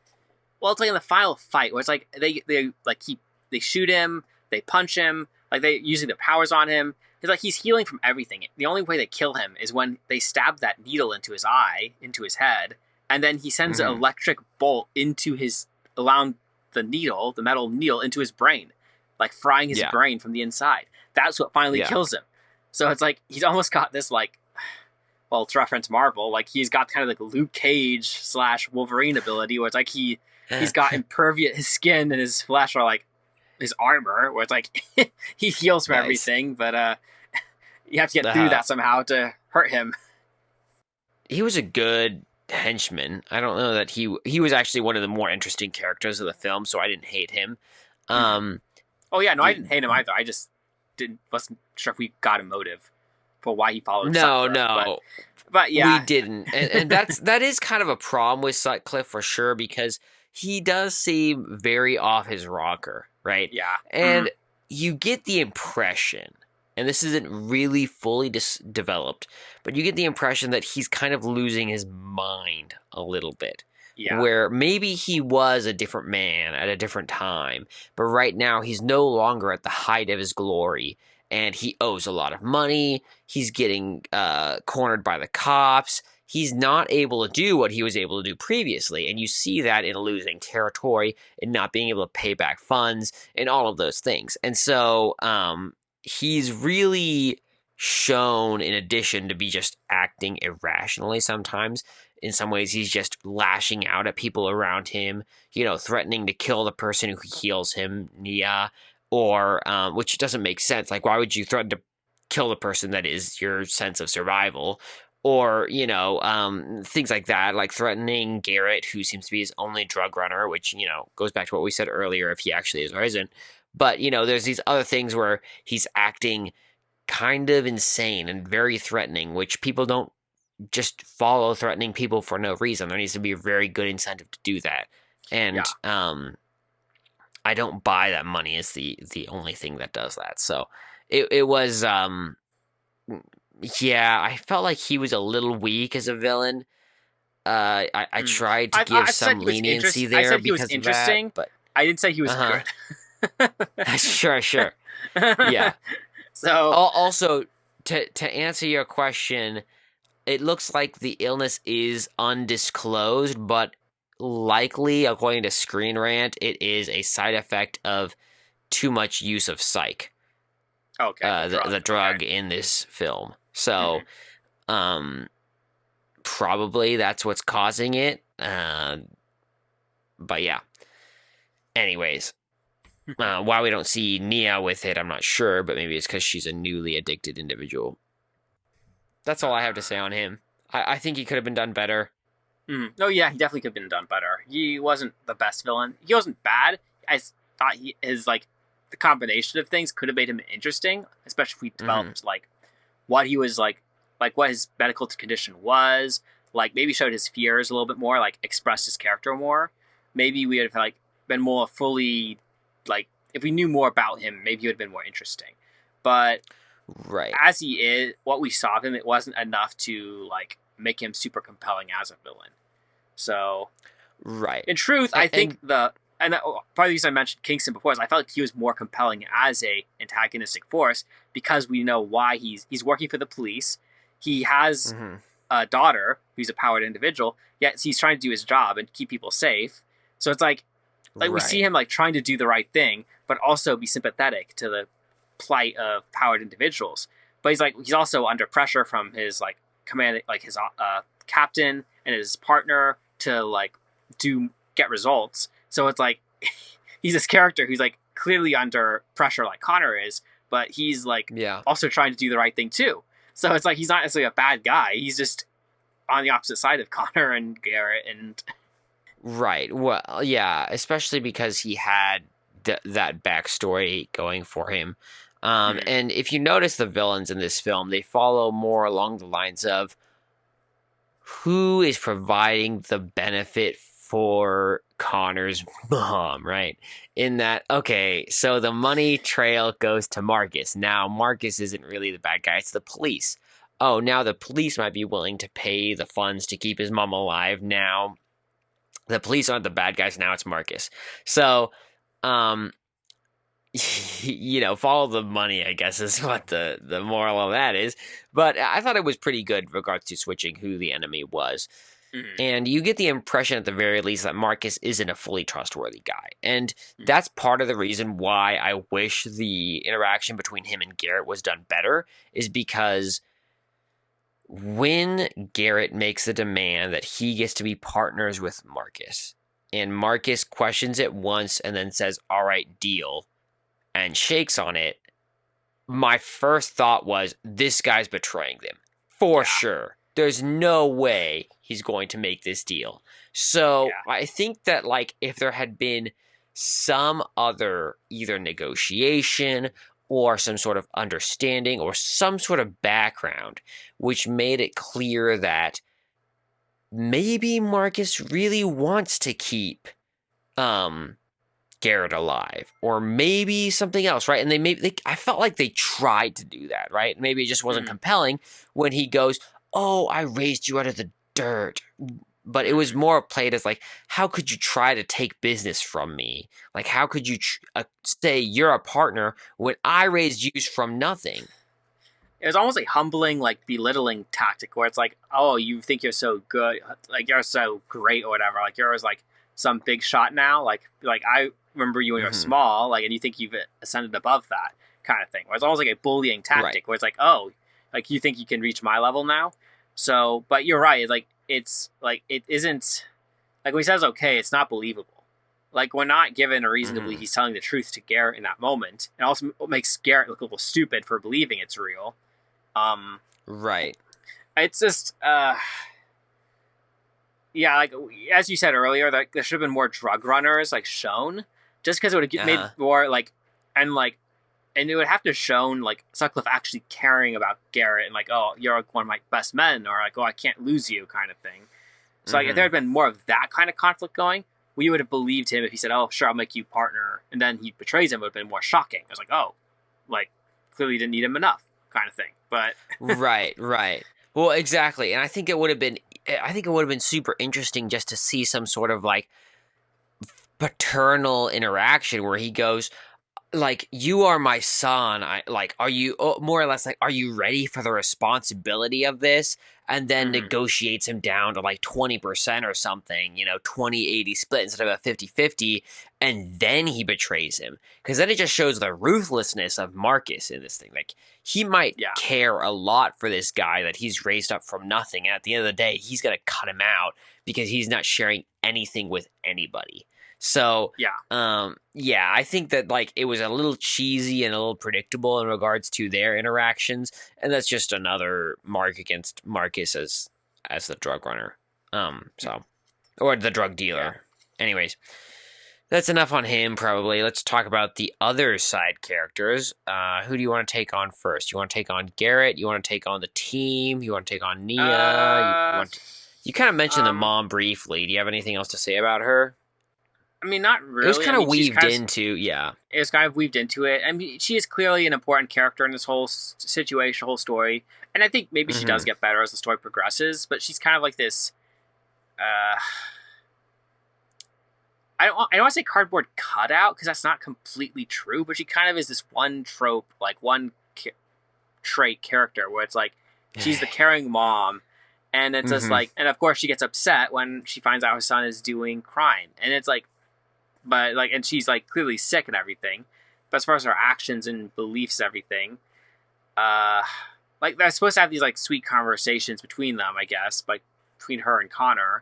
Well, it's like in the final fight where it's like they like they shoot him, they punch him, like they using their powers on him. It's like he's healing from everything. The only way they kill him is when they stab that needle into his eye, into his head, and then he sends an Hmm. electric bolt into his allowing the metal needle into his brain, like frying his Yeah. brain from the inside. That's what finally Yeah. kills him. So it's like he's almost got this like, well, to reference Marvel, like he's got kind of like Luke Cage slash Wolverine ability, where it's like he's got impervious, his skin and his flesh are like his armor, where it's like he heals from Nice. everything, but you have to get through Uh, that somehow to hurt him. he was a good henchman. I don't know that he was actually one of the more interesting characters of the film, so I didn't hate him. Um. Oh yeah, no, I y- didn't hate him either. I just wasn't sure if we got a motive for why he followed No. Sutcliffe, No. but We yeah, didn't, and that is kind of a problem with Sutcliffe for sure, because he does seem very off his rocker, right? yeah, And you get the impression, and this isn't really fully developed, but you get the impression that he's kind of losing his mind a little bit. yeah, Where maybe he was a different man at a different time, but right now he's no longer at the height of his glory, and he owes a lot of money. He's getting cornered by the cops. He's not able to do what he was able to do previously, and you see that in losing territory and not being able to pay back funds and all of those things. And so he's really shown, in addition to be just acting irrationally sometimes, in some ways he's just lashing out at people around him, threatening to kill the person who heals him, Nia, or which doesn't make sense. Like, why would you threaten to kill the person that is your sense of survival. Or, things like that, like threatening Garrett, who seems to be his only drug runner, which, goes back to what we said earlier, if he actually is or isn't. But, there's these other things where he's acting kind of insane and very threatening, which people don't just follow threatening people for no reason. There needs to be a very good incentive to do that. And I don't buy that money is the only thing that does that. So it was yeah, I felt like he was a little weak as a villain. I tried to give some leniency there. I said he was interesting, but I didn't say he was good. Sure. Yeah. So also to answer your question, it looks like the illness is undisclosed, but likely, according to Screen Rant, it is a side effect of too much use of psych. Okay. The drug in this film. So, probably that's what's causing it. But yeah. Anyways, why we don't see Nia with it, I'm not sure, but maybe it's because she's a newly addicted individual. That's all I have to say on him. I think he could have been done better. Oh yeah, he definitely could have been done better. He wasn't the best villain. He wasn't bad. I thought his the combination of things could have made him interesting, especially if we developed what he was like what his medical condition was, maybe showed his fears a little bit more, expressed his character more. Maybe we would have been more fully if we knew more about him, maybe he would have been more interesting. But as he is, what we saw of him, it wasn't enough to make him super compelling as a villain. So, in truth, I think part of the reason I mentioned Kingston before is I felt like he was more compelling as a antagonistic force because we know why he's working for the police. He has a daughter who's a powered individual, yet he's trying to do his job and keep people safe. So it's we see him trying to do the right thing, but also be sympathetic to the plight of powered individuals. But he's also under pressure from his command, his captain and his partner to get results. So it's he's this character who's clearly under pressure like Connor is, but he's also trying to do the right thing too. So it's he's not necessarily a bad guy. He's just on the opposite side of Connor and Garrett and Right. Well, yeah, especially because he had that backstory going for him. And if you notice the villains in this film, they follow more along the lines of who is providing the benefit for Connor's mom, right? In that, okay, so the money trail goes to Marcus. Now, Marcus isn't really the bad guy, it's the police. Oh, now the police might be willing to pay the funds to keep his mom alive. Now, the police aren't the bad guys, now it's Marcus. So, follow the money, I guess, is what the moral of that is. But I thought it was pretty good in regards to switching who the enemy was. And you get the impression at the very least that Marcus isn't a fully trustworthy guy. And that's part of the reason why I wish the interaction between him and Garrett was done better, is because when Garrett makes the demand that he gets to be partners with Marcus, and Marcus questions it once and then says, all right, deal, and shakes on it, my first thought was, this guy's betraying them. For sure. There's no way he's going to make this deal. So I think that if there had been some other either negotiation or some sort of understanding or some sort of background which made it clear that maybe Marcus really wants to keep Garrett alive, or maybe something else, right? And I felt like they tried to do that, right? Maybe it just wasn't compelling when he goes, oh, I raised you out of the dirt. But it was more played as how could you try to take business from me? How could you say you're a partner when I raised you from nothing? It was almost humbling, belittling tactic where it's oh, you think you're so good, you're so great or whatever. You're some big shot now. I remember you when you were small, and you think you've ascended above that kind of thing. Where it's almost a bullying tactic where it's oh, you think you can reach my level now? So, but you're right. It's it isn't when he says okay, it's not believable. We're not given a reason to believe he's telling the truth to Garrett in that moment. It also makes Garrett look a little stupid for believing it's real. Right. It's just yeah, like as you said earlier, like there should have been more drug runners like shown, just because it would have made more like and it would have to have shown like Sutcliffe actually caring about Garrett and like, oh, you're like one of my best men, or like, oh, I can't lose you, kind of thing. So like if there had been more of that kind of conflict going, we would have believed him if he said, oh, sure, I'll make you partner, and then he betrays him. It would have been more shocking. I was like, oh, like clearly didn't need him enough, kind of thing. But right. Well, exactly, and I think it would have been super interesting just to see some sort of like paternal interaction where he goes, like, you are my son. Are you more or less like, are you ready for the responsibility of this? And then negotiates him down to like 20% or something, 20-80 split instead of a 50-50. And then he betrays him. Because then it just shows the ruthlessness of Marcus in this thing. Like, he might care a lot for this guy that he's raised up from nothing. And at the end of the day, he's going to cut him out because he's not sharing anything with anybody. So, I think that like it was a little cheesy and a little predictable in regards to their interactions, and that's just another mark against Marcus as the drug runner, or the drug dealer. Anyways, that's enough on him. Probably let's talk about the other side characters. Who do you want to take on first? You want to take on Garrett? You want to take on the team? You want to take on Nia? You kind of mentioned the mom briefly. Do you have anything else to say about her? I mean, not really. It was kind of weaved into, It was kind of weaved into it. I mean, she is clearly an important character in this whole situation, whole story. And I think maybe she does get better as the story progresses, but she's kind of like this, I don't want to say cardboard cutout, because that's not completely true, but she kind of is this one trope, like one trait character, where it's like, she's the caring mom, and it's just like, and of course she gets upset when she finds out her son is doing crime. And it's like, but like, and she's like clearly sick and everything, but as far as her actions and beliefs, everything, like they're supposed to have these like sweet conversations between them, I guess, like between her and Connor,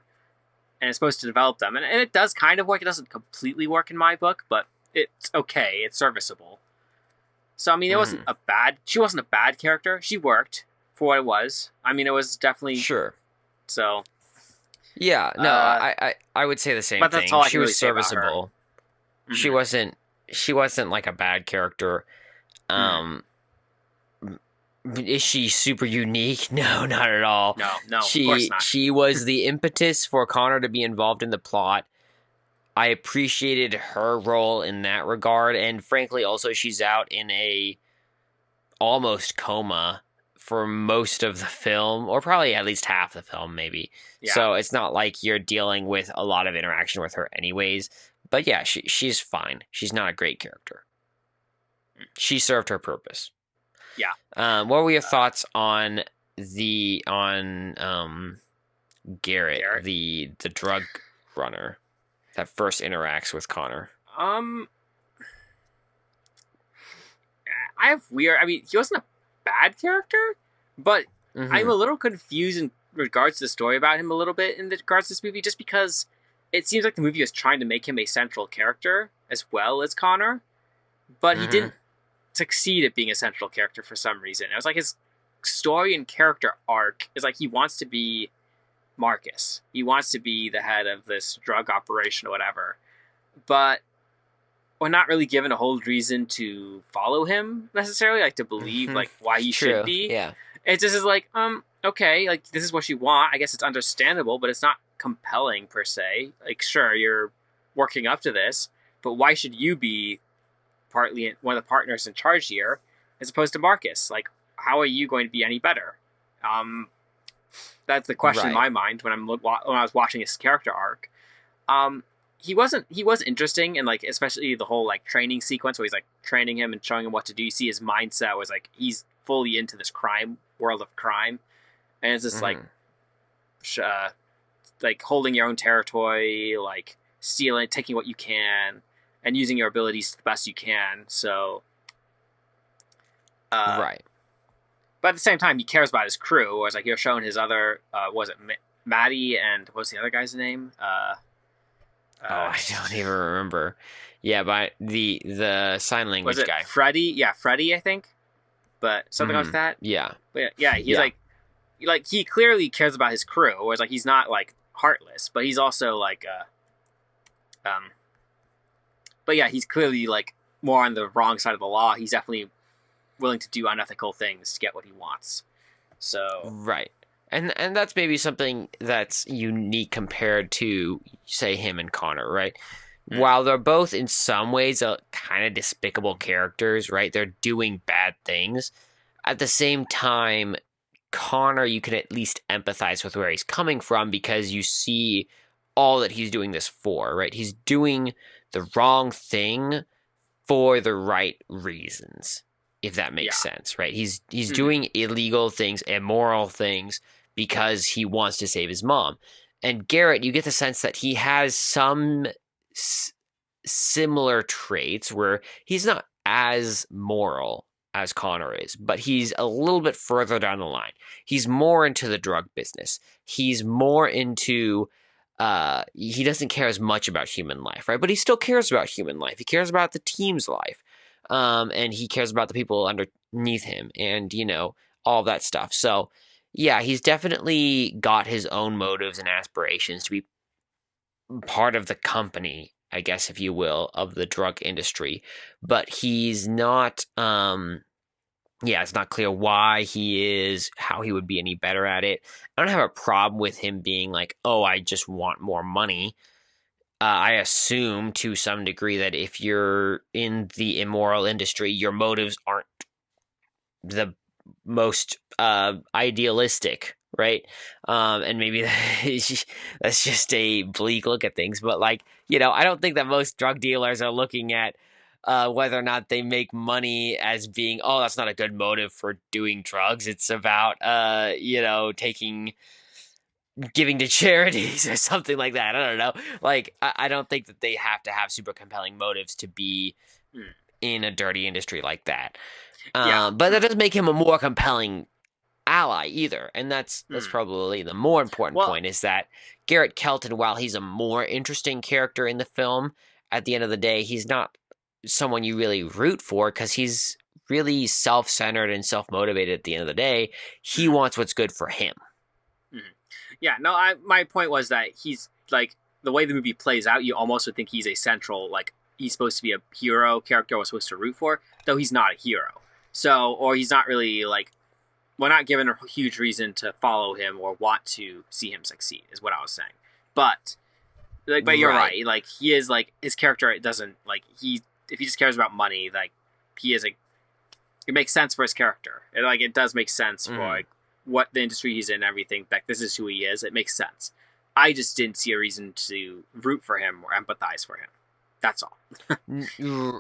and it's supposed to develop them, and it does kind of work. It doesn't completely work in my book, but it's okay. It's serviceable. So I mean, she wasn't a bad character. She worked for what it was. I mean, it was definitely sure. So. Yeah, no, I would say the same thing. She was serviceable. She wasn't like a bad character. Is she super unique? No, not at all. No, of course not. She was the impetus for Connor to be involved in the plot. I appreciated her role in that regard, and frankly, also she's out in a almost coma for most of the film, or probably at least half the film, maybe. Yeah. So it's not like you're dealing with a lot of interaction with her anyways. But yeah, she's fine. She's not a great character. She served her purpose. Yeah. What were your thoughts on Garrett, the drug runner that first interacts with Connor? I mean, he wasn't a bad character, but I'm a little confused in regards to the story about him a little bit in regards to this movie, just because it seems like the movie was trying to make him a central character as well as Connor, but he didn't succeed at being a central character for some reason. It was like his story and character arc is like he wants to be Marcus. He wants to be the head of this drug operation or whatever, but we're not really given a whole reason to follow him necessarily, like to believe like why he should be. Yeah. It just is like, okay, like this is what you want. I guess it's understandable, but it's not compelling per se. Like, sure, you're working up to this, but why should you be partly one of the partners in charge here as opposed to Marcus? Like, how are you going to be any better? That's the question in my mind when I was watching his character arc. He was interesting, and like especially the whole like training sequence where he's like training him and showing him what to do. You see his mindset was like he's fully into this world of crime, and it's just like holding your own territory, like stealing, taking what you can, and using your abilities the best you can. So, right. But at the same time, he cares about his crew. Whereas like you're showing his other, was it Maddie and what's the other guy's name? I don't even remember. Yeah, but the sign language guy. Freddy? Yeah, Freddy, I think. but something like that. Yeah. But yeah, he's Yeah. like he clearly cares about his crew, whereas like he's not like heartless, but he's also like but yeah, he's clearly like more on the wrong side of the law. He's definitely willing to do unethical things to get what he wants. So Right. And that's maybe something that's unique compared to, say, him and Connor, right? While they're both in some ways kind of despicable characters, right? They're doing bad things. At the same time, Connor, you can at least empathize with where he's coming from because you see all that he's doing this for, right? He's doing the wrong thing for the right reasons, if that makes sense, right? He's doing illegal things, immoral things because he wants to save his mom. And Garrett, you get the sense that he has some similar traits where he's not as moral as Connor is, but he's a little bit further down the line. He's more into the drug business. He's more into he doesn't care as much about human life, right? But he still cares about human life. He cares about the team's life. And he cares about the people underneath him and, all that stuff. So, yeah, he's definitely got his own motives and aspirations to be part of the company, I guess, if you will, of the drug industry. But he's not, it's not clear why he is, how he would be any better at it. I don't have a problem with him being like, oh, I just want more money. I assume to some degree that if you're in the immoral industry, your motives aren't the most idealistic, right? And maybe that's just a bleak look at things. But I don't think that most drug dealers are looking at whether or not they make money as being, oh, that's not a good motive for doing drugs. It's about, giving to charities or something like that. I don't know. I don't think that they have to have super compelling motives to be in a dirty industry like that. But that doesn't make him a more compelling ally either. And that's probably the more important point is that Garrett Kelton, while he's a more interesting character in the film, at the end of the day, he's not someone you really root for because he's really self-centered and self-motivated at the end of the day. He wants what's good for him. Yeah, no, my point was that he's like, the way the movie plays out, you almost would think he's a central, like, he's supposed to be a hero character we're supposed to root for, though he's not a hero. So, or he's not really, like, we're not given a huge reason to follow him or want to see him succeed, is what I was saying. But you're right. Like, he is, like, his character, it doesn't, like, if he just cares about money, like, it makes sense for his character. It does make sense for, like, what the industry he's in and everything. Like, this is who he is. It makes sense. I just didn't see a reason to root for him or empathize for him. That's all.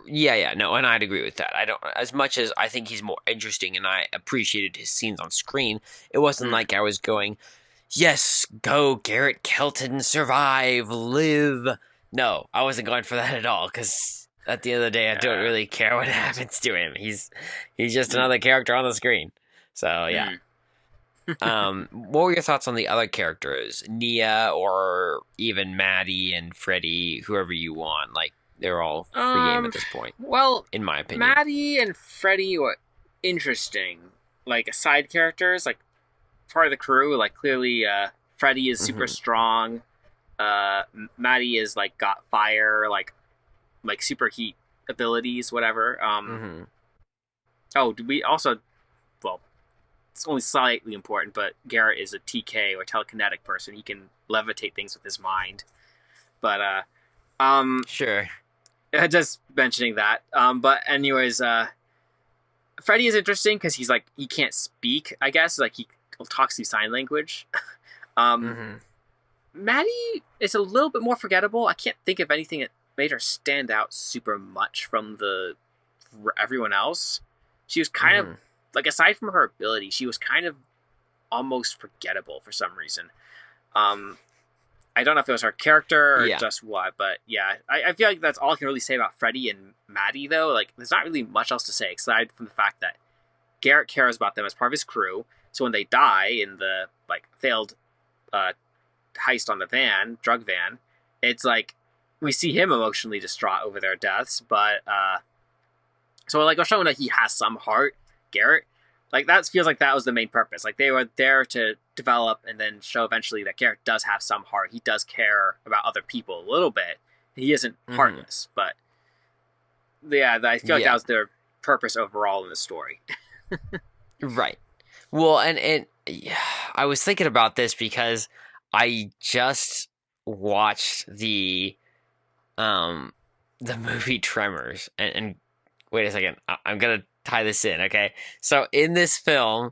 Yeah, no, and I'd agree with that. I don't, as much as I think he's more interesting and I appreciated his scenes on screen, it wasn't like I was going, yes, go Garrett Kelton, survive, live. No, I wasn't going for that at all, because at the end of the day, I don't really care what happens to him. He's just another character on the screen. So, yeah. What were your thoughts on the other characters, Nia or even Maddie and Freddy, whoever you want? Like, they're all free game at this point. Well, in my opinion, Maddie and Freddy were interesting, like side characters, like part of the crew. Like clearly, Freddy is super strong. Maddie is like got fire, like super heat abilities, whatever. Oh, do we also? Well, it's only slightly important, but Garrett is a TK or telekinetic person. He can levitate things with his mind. But sure. Just mentioning that. But anyways, Freddy is interesting because he's like, he can't speak, I guess. Like he talks through sign language. Maddie is a little bit more forgettable. I can't think of anything that made her stand out super much from everyone else. She was kind of like, aside from her ability, she was kind of almost forgettable for some reason. I don't know if it was her character or just what, but yeah, I feel like that's all I can really say about Freddy and Maddie, though. Like, there's not really much else to say, aside from the fact that Garrett cares about them as part of his crew, so when they die in the, like, failed heist on the drug van, it's like, we see him emotionally distraught over their deaths, but, so, like, we're showing that he has some heart, Garrett, Like that feels like that was the main purpose. Like they were there to develop and then show eventually that Garrett does have some heart. He does care about other people a little bit. He isn't heartless, but yeah, I feel like that was their purpose overall in the story. Right. Well, and I was thinking about this because I just watched the movie Tremors, and wait a second, I'm gonna tie this in, okay? So in this film,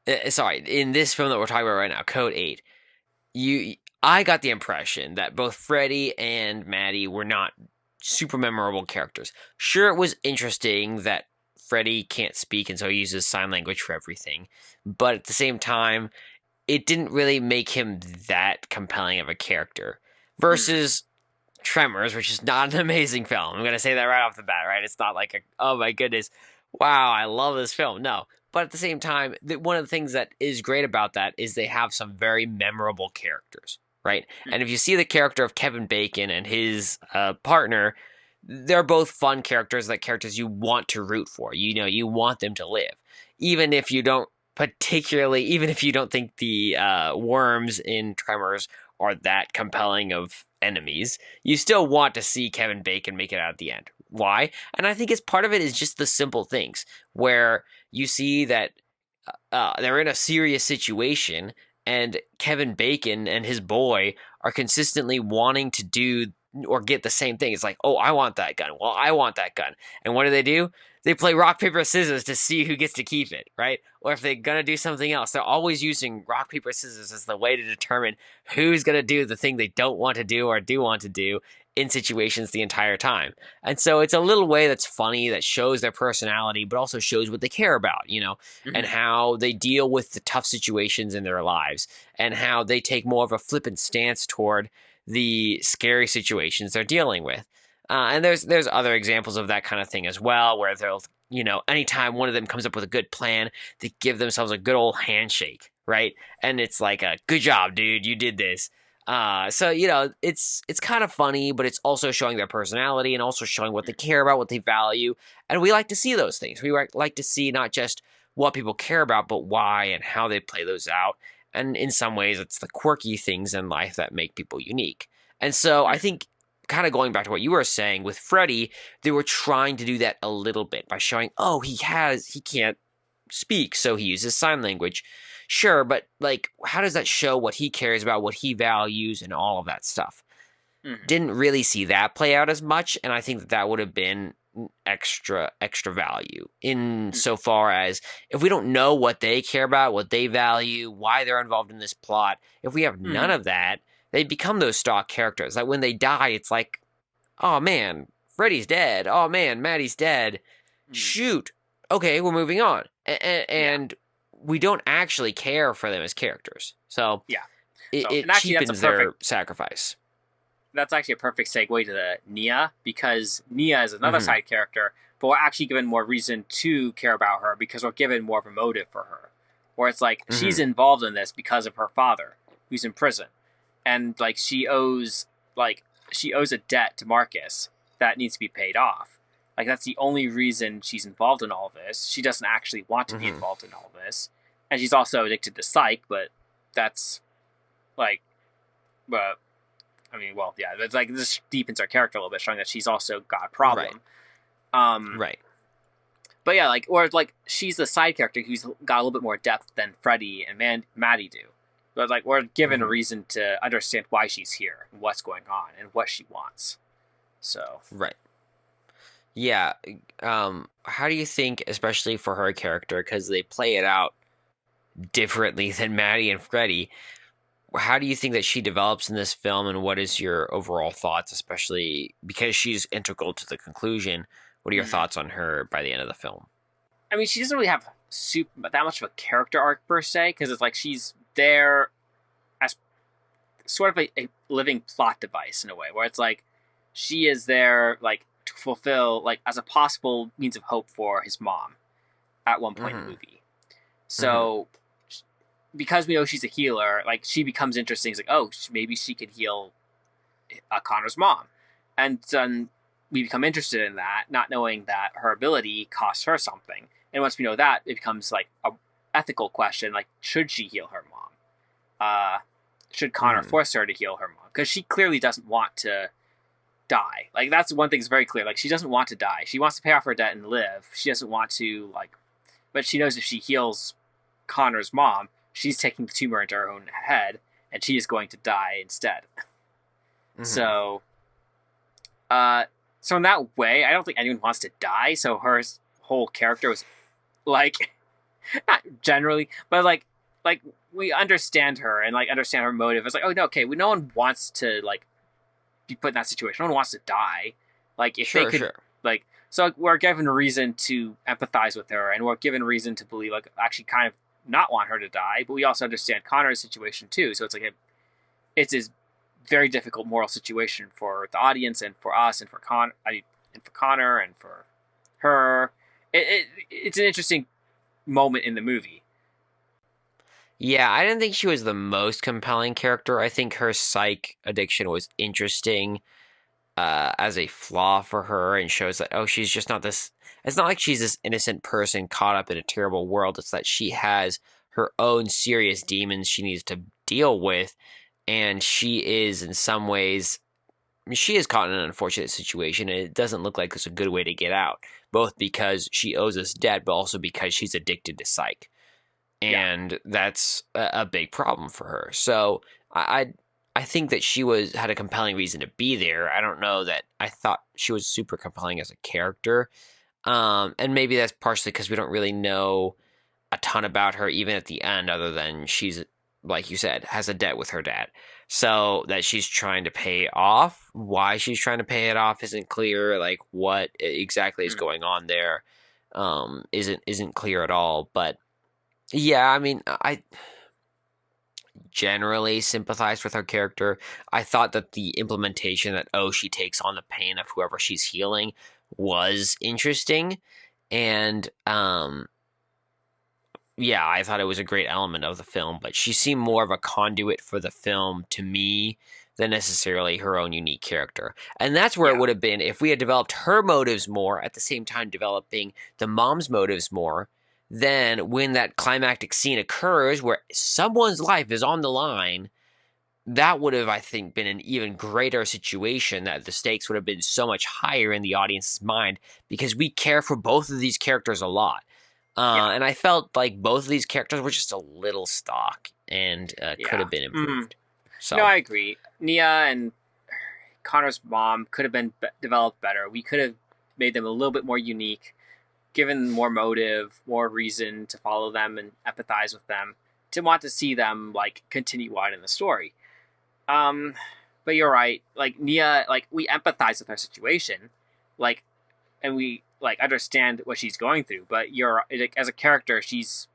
in this film that we're talking about right now, Code 8, I got the impression that both Freddy and Maddie were not super memorable characters. Sure, it was interesting that Freddy can't speak and so he uses sign language for everything, but at the same time, it didn't really make him that compelling of a character. Versus Tremors, which is not an amazing film. I'm going to say that right off the bat, right? It's not like, oh my goodness, wow, I love this film. No. But at the same time, one of the things that is great about that is they have some very memorable characters, right? And if you see the character of Kevin Bacon and his partner, they're both fun characters, like characters you want to root for. You know, you want them to live. Even if you don't think the worms in Tremors are that compelling of enemies, you still want to see Kevin Bacon make it out at the end. Why? And I think part of it is just the simple things where you see that they're in a serious situation and Kevin Bacon and his boy are consistently wanting to do or get the same thing. It's like, oh, I want that gun. Well, I want that gun. And what do? They play rock, paper, scissors to see who gets to keep it, right? Or if they're going to do something else, they're always using rock, paper, scissors as the way to determine who's going to do the thing they don't want to do or do want to do in situations the entire time. And so it's a little way that's funny, that shows their personality, but also shows what they care about, you know, and how they deal with the tough situations in their lives and how they take more of a flippant stance toward the scary situations they're dealing with. And there's other examples of that kind of thing as well, where they'll, you know, anytime one of them comes up with a good plan, they give themselves a good old handshake, right? And it's like a good job, dude, you did this. So, you know, it's kind of funny, but it's also showing their personality and also showing what they care about, what they value. And we like to see those things. We like to see not just what people care about, but why and how they play those out. And in some ways, it's the quirky things in life that make people unique. And so I think, kind of going back to what you were saying with Freddy, they were trying to do that a little bit by showing, oh, he can't speak, so he uses sign language. Sure, but like, how does that show what he cares about, what he values, and all of that stuff? Didn't really see that play out as much, and I think that would have been extra value in so far as if we don't know what they care about, what they value, why they're involved in this plot, if we have none of that, they become those stock characters. Like when they die, it's like, oh man, Freddy's dead. Oh man, Maddie's dead. Shoot. Okay, we're moving on. And we don't actually care for them as characters. So it cheapens their sacrifice. That's actually a perfect segue to the Nia, because Nia is another side character, but we're actually given more reason to care about her because we're given more of a motive for her. Where it's like, she's involved in this because of her father, who's in prison. And like she owes a debt to Marcus that needs to be paid off. Like that's the only reason she's involved in all this. She doesn't actually want to be involved in all this, and she's also addicted to psych. But that's like, it's like this deepens her character a little bit, showing that she's also got a problem. Right. But yeah, like she's the side character who's got a little bit more depth than Freddy and Maddie do. But like we're given a reason to understand why she's here, and what's going on, and what she wants. So right, yeah. How do you think, especially for her character, because they play it out differently than Maddie and Freddy? How do you think that she develops in this film, and what is your overall thoughts, especially because she's integral to the conclusion? What are your thoughts on her by the end of the film? I mean, she doesn't really have that much of a character arc per se, because it's like she's there as sort of a living plot device in a way, where it's like she is there like to fulfill, like as a possible means of hope for his mom at one point in the movie. So because we know she's a healer, like she becomes interesting. It's like, oh, maybe she could heal Connor's mom, and then we become interested in that, not knowing that her ability costs her something, And once we know that, it becomes like a ethical question, like should she heal her mom? Should Connor Mm-hmm. force her to heal her mom? Because she clearly doesn't want to die. Like that's one thing that's very clear. Like she doesn't want to die. She wants to pay off her debt and live. She doesn't want to like, but she knows if she heals Connor's mom, she's taking the tumor into her own head, and she is going to die instead. Mm-hmm. So, uh, so in that way, I don't think anyone wants to die. So her whole character was like, not generally, but like we understand her and like understand her motive. It's like, oh no, okay, no one wants to like be put in that situation. No one wants to die. Like if they Sure, could, sure. like, so we're given a reason to empathize with her, and we're given reason to believe, like, actually kind of not want her to die. But we also understand Connor's situation too. So it's like it's a very difficult moral situation for the audience and for us and for and for Connor and for her. It's an interesting moment in the movie. Yeah, I didn't think she was the most compelling character. I think her psych addiction was interesting as a flaw for her and shows that, oh, she's just not this. It's not like she's this innocent person caught up in a terrible world. It's that she has her own serious demons she needs to deal with. And she is, in some ways, I mean, she is caught in an unfortunate situation, and it doesn't look like it's a good way to get out, both because she owes us debt, but also because she's addicted to psych. Yeah. And that's a big problem for her. So I think that she had a compelling reason to be there. I don't know that I thought she was super compelling as a character, and maybe that's partially because we don't really know a ton about her even at the end, other than she's, like you said, has a debt with her dad. So that she's trying to pay off. Why she's trying to pay it off isn't clear. Like what exactly is going on there, isn't clear at all. But yeah, I mean, I generally sympathize with her character. I thought that the implementation that, oh, she takes on the pain of whoever she's healing was interesting. And yeah, I thought it was a great element of the film, but she seemed more of a conduit for the film to me than necessarily her own unique character. And that's where it Yeah. would have been if we had developed her motives more at the same time developing the mom's motives more. Then when that climactic scene occurs where someone's life is on the line, that would have, I think, been an even greater situation, that the stakes would have been so much higher in the audience's mind because we care for both of these characters a lot. Yeah. And I felt like both of these characters were just a little stock and could Yeah. have been Mm-hmm. improved. No, So, I agree. Nia and Connor's mom could have been developed better. We could have made them a little bit more unique, given more motive, more reason to follow them and empathize with them, to want to see them like continue on in the story. Um, but you're right. Like Nia, like we empathize with her situation, like, and we like understand what she's going through. But you're like, as a character, she's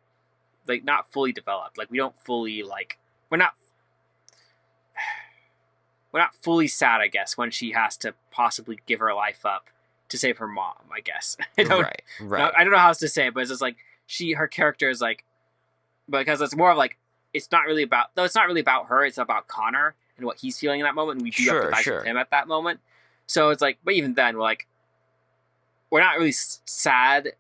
like not fully developed. Like we don't fully like we're not fully sad, I guess, when she has to possibly give her life up to save her mom. I guess I don't right, right. I don't know how else to say it, but it's just like her character is like, because it's more of like it's not really about, though it's not really about her. It's about Connor and what he's feeling in that moment, and we do Sure, empathize sure. with him at that moment. So it's like, but even then, we're not really sad,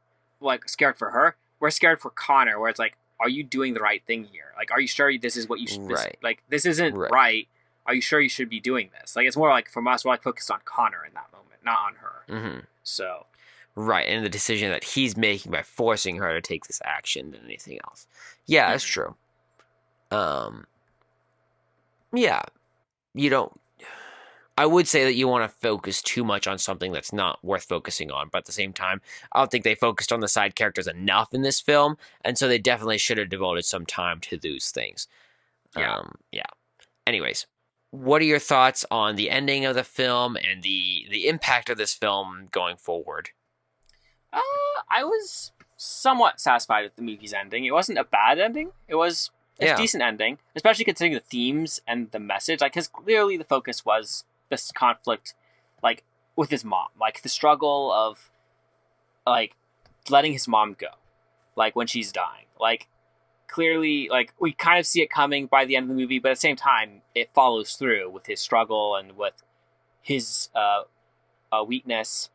like scared for her. We're scared for Connor, where it's like, are you doing the right thing here? Like, are you sure this is what you should? Right. This isn't Right. right. Are you sure you should be doing this? Like, it's more like from us, we're like focused on Connor in that moment, not on her. Mm-hmm. So Right, and the decision that he's making by forcing her to take this action than anything else. Yeah, that's true. Yeah, you don't. I would say that you want to focus too much on something that's not worth focusing on, but at the same time, I don't think they focused on the side characters enough in this film, and so they definitely should have devoted some time to those things. yeah. Yeah. Anyways, what are your thoughts on the ending of the film and the impact of this film going forward? I was somewhat satisfied with the movie's ending. It wasn't a bad ending. It's a decent ending, especially considering the themes and the message. Like, because clearly the focus was this conflict, like with his mom, like the struggle of like letting his mom go, like when she's dying. Like clearly, like we kind of see it coming by the end of the movie, but at the same time, it follows through with his struggle and with his weakness.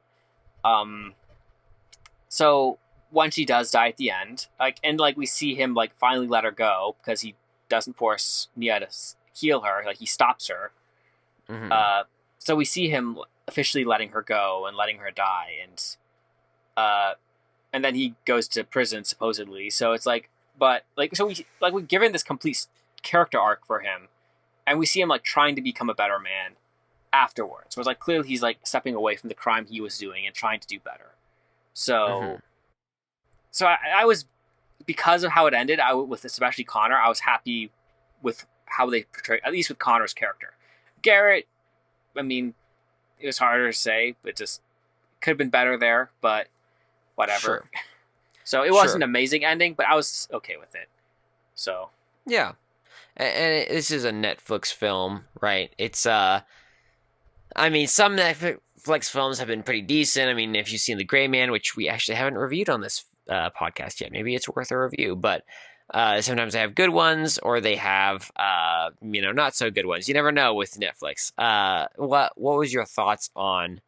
So when she does die at the end, like, and like we see him like finally let her go because he doesn't force Nia to heal her, like he stops her. Mm-hmm. So we see him officially letting her go and letting her die, uh, and then he goes to prison supposedly. So it's like, but like, so we've given this complete character arc for him, and we see him like trying to become a better man afterwards. So it's like clearly he's like stepping away from the crime he was doing and trying to do better. So, Mm-hmm. so I was, because of how it ended, with especially Connor, I was happy with how they portrayed, at least with Connor's character. Garrett, I mean, it was harder to say, but just could have been better there, but whatever. Sure. So it wasn't an amazing ending, but I was okay with it. So Yeah. And this is a Netflix film, right? It's I mean, some Netflix films have been pretty decent. I mean, if you've seen The Gray Man, which we actually haven't reviewed on this podcast yet, maybe it's worth a review. But sometimes they have good ones, or they have not so good ones. You never know with Netflix. What was your thoughts on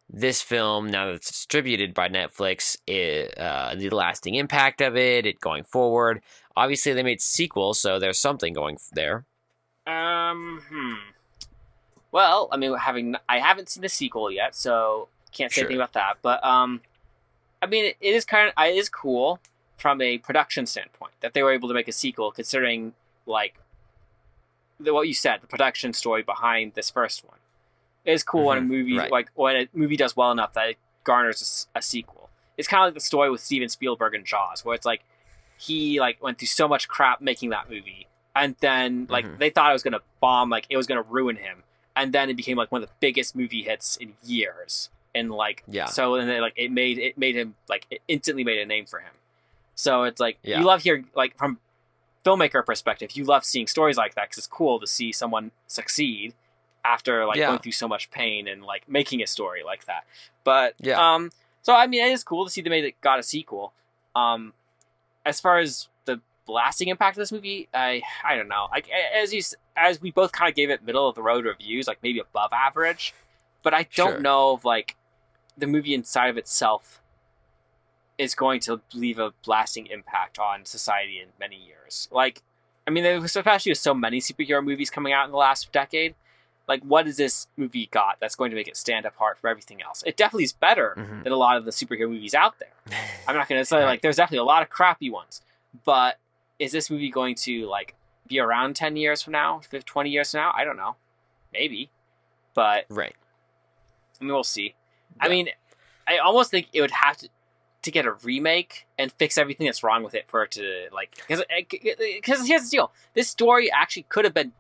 this film now that it's distributed by Netflix? The lasting impact of it going forward. Obviously, they made sequels, so there's something going there. Well, I mean, I haven't seen the sequel yet, so can't say anything about that. But I mean, it is cool from a production standpoint that they were able to make a sequel, considering like what you said, the production story behind this first one. It is cool when a movie when a movie does well enough that it garners a sequel. It's kind of like the story with Steven Spielberg and Jaws, where it's like he like went through so much crap making that movie, and then like they thought it was gonna bomb, like it was gonna ruin him, and then it became like one of the biggest movie hits in years. And like so, and then like it made him like it instantly made a name for him. So it's like you love hearing, like, from filmmaker perspective, you love seeing stories like that because it's cool to see someone succeed after like going through so much pain and like making a story like that. But so I mean, it is cool to see they got a sequel. As far as the lasting impact of this movie, I don't know. Like as we both kind of gave it middle of the road reviews, like maybe above average. But I don't know if like the movie inside of itself is going to leave a lasting impact on society in many years. Like, I mean, especially with so many superhero movies coming out in the last decade, like, what has this movie got that's going to make it stand apart from everything else? It definitely is better than a lot of the superhero movies out there. I'm not going to say, like, there's definitely a lot of crappy ones, but is this movie going to, like, be around 10 years from now, 20 years from now? I don't know. Maybe. But, I mean, we'll see. Yeah. I mean, I almost think it would have to get a remake and fix everything that's wrong with it for it to, like, because here's the deal. This story actually could have been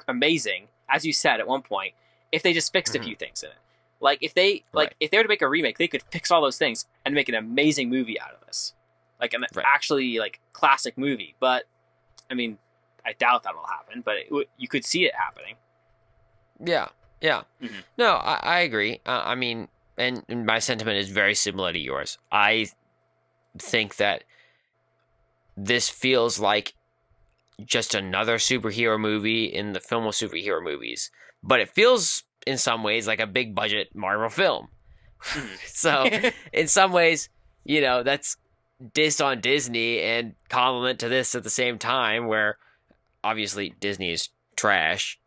amazing, as you said at one point, if they just fixed a few things in it. Like, if they if they were to make a remake, they could fix all those things and make an amazing movie out of this, like an actually like classic movie. But I mean, I doubt that'll happen. But you could see it happening. Yeah. No, I agree. I mean, and my sentiment is very similar to yours. I think that this feels like just another superhero movie in the film of superhero movies, but it feels in some ways like a big budget Marvel film. So in some ways, that's diss on Disney and compliment to this at the same time, where obviously Disney is trash.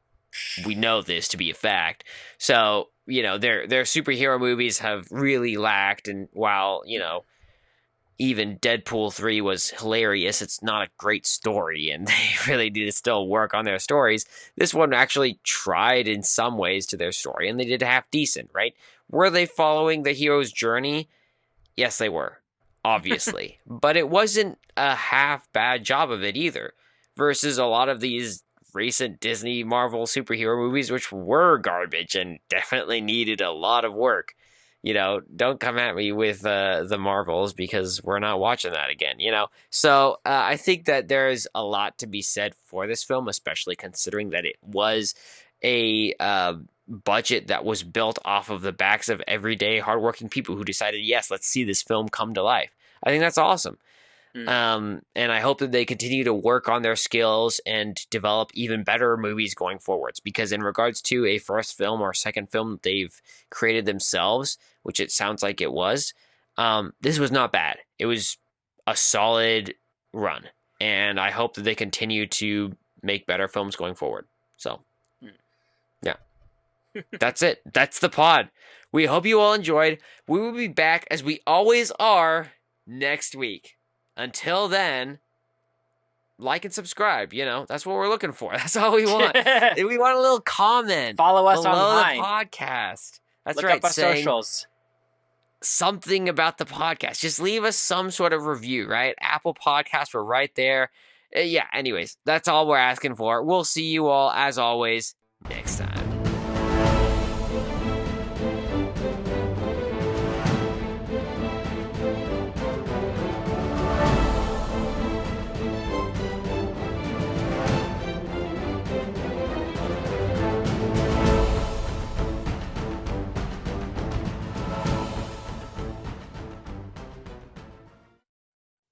We know this to be a fact. So, their superhero movies have really lacked, and while, even Deadpool 3 was hilarious, it's not a great story, and they really need to still work on their stories. This one actually tried in some ways to their story, and they did half decent, right? Were they following the hero's journey? Yes, they were, obviously. But it wasn't a half bad job of it either, versus a lot of these recent Disney Marvel superhero movies, which were garbage and definitely needed a lot of work. Don't come at me with the Marvels, because we're not watching that again, So I think that there's a lot to be said for this film, especially considering that it was a budget that was built off of the backs of everyday hardworking people who decided, yes, let's see this film come to life. I think that's awesome. And I hope that they continue to work on their skills and develop even better movies going forwards, because in regards to a first film or second film that they've created themselves, which it sounds like it was, This was not bad. It was a solid run, and I hope that they continue to make better films going forward. So, yeah, that's it. That's the pod. We hope you all enjoyed. We will be back as we always are next week. Until then, like and subscribe. You know, that's what we're looking for. That's all we want. We want a little comment. Follow us below online. The podcast. That's Look right. up our saying socials. something about the podcast. Just leave us some sort of review, right? Apple Podcasts, we're right there. Yeah, anyways, that's all we're asking for. We'll see you all, as always, next time.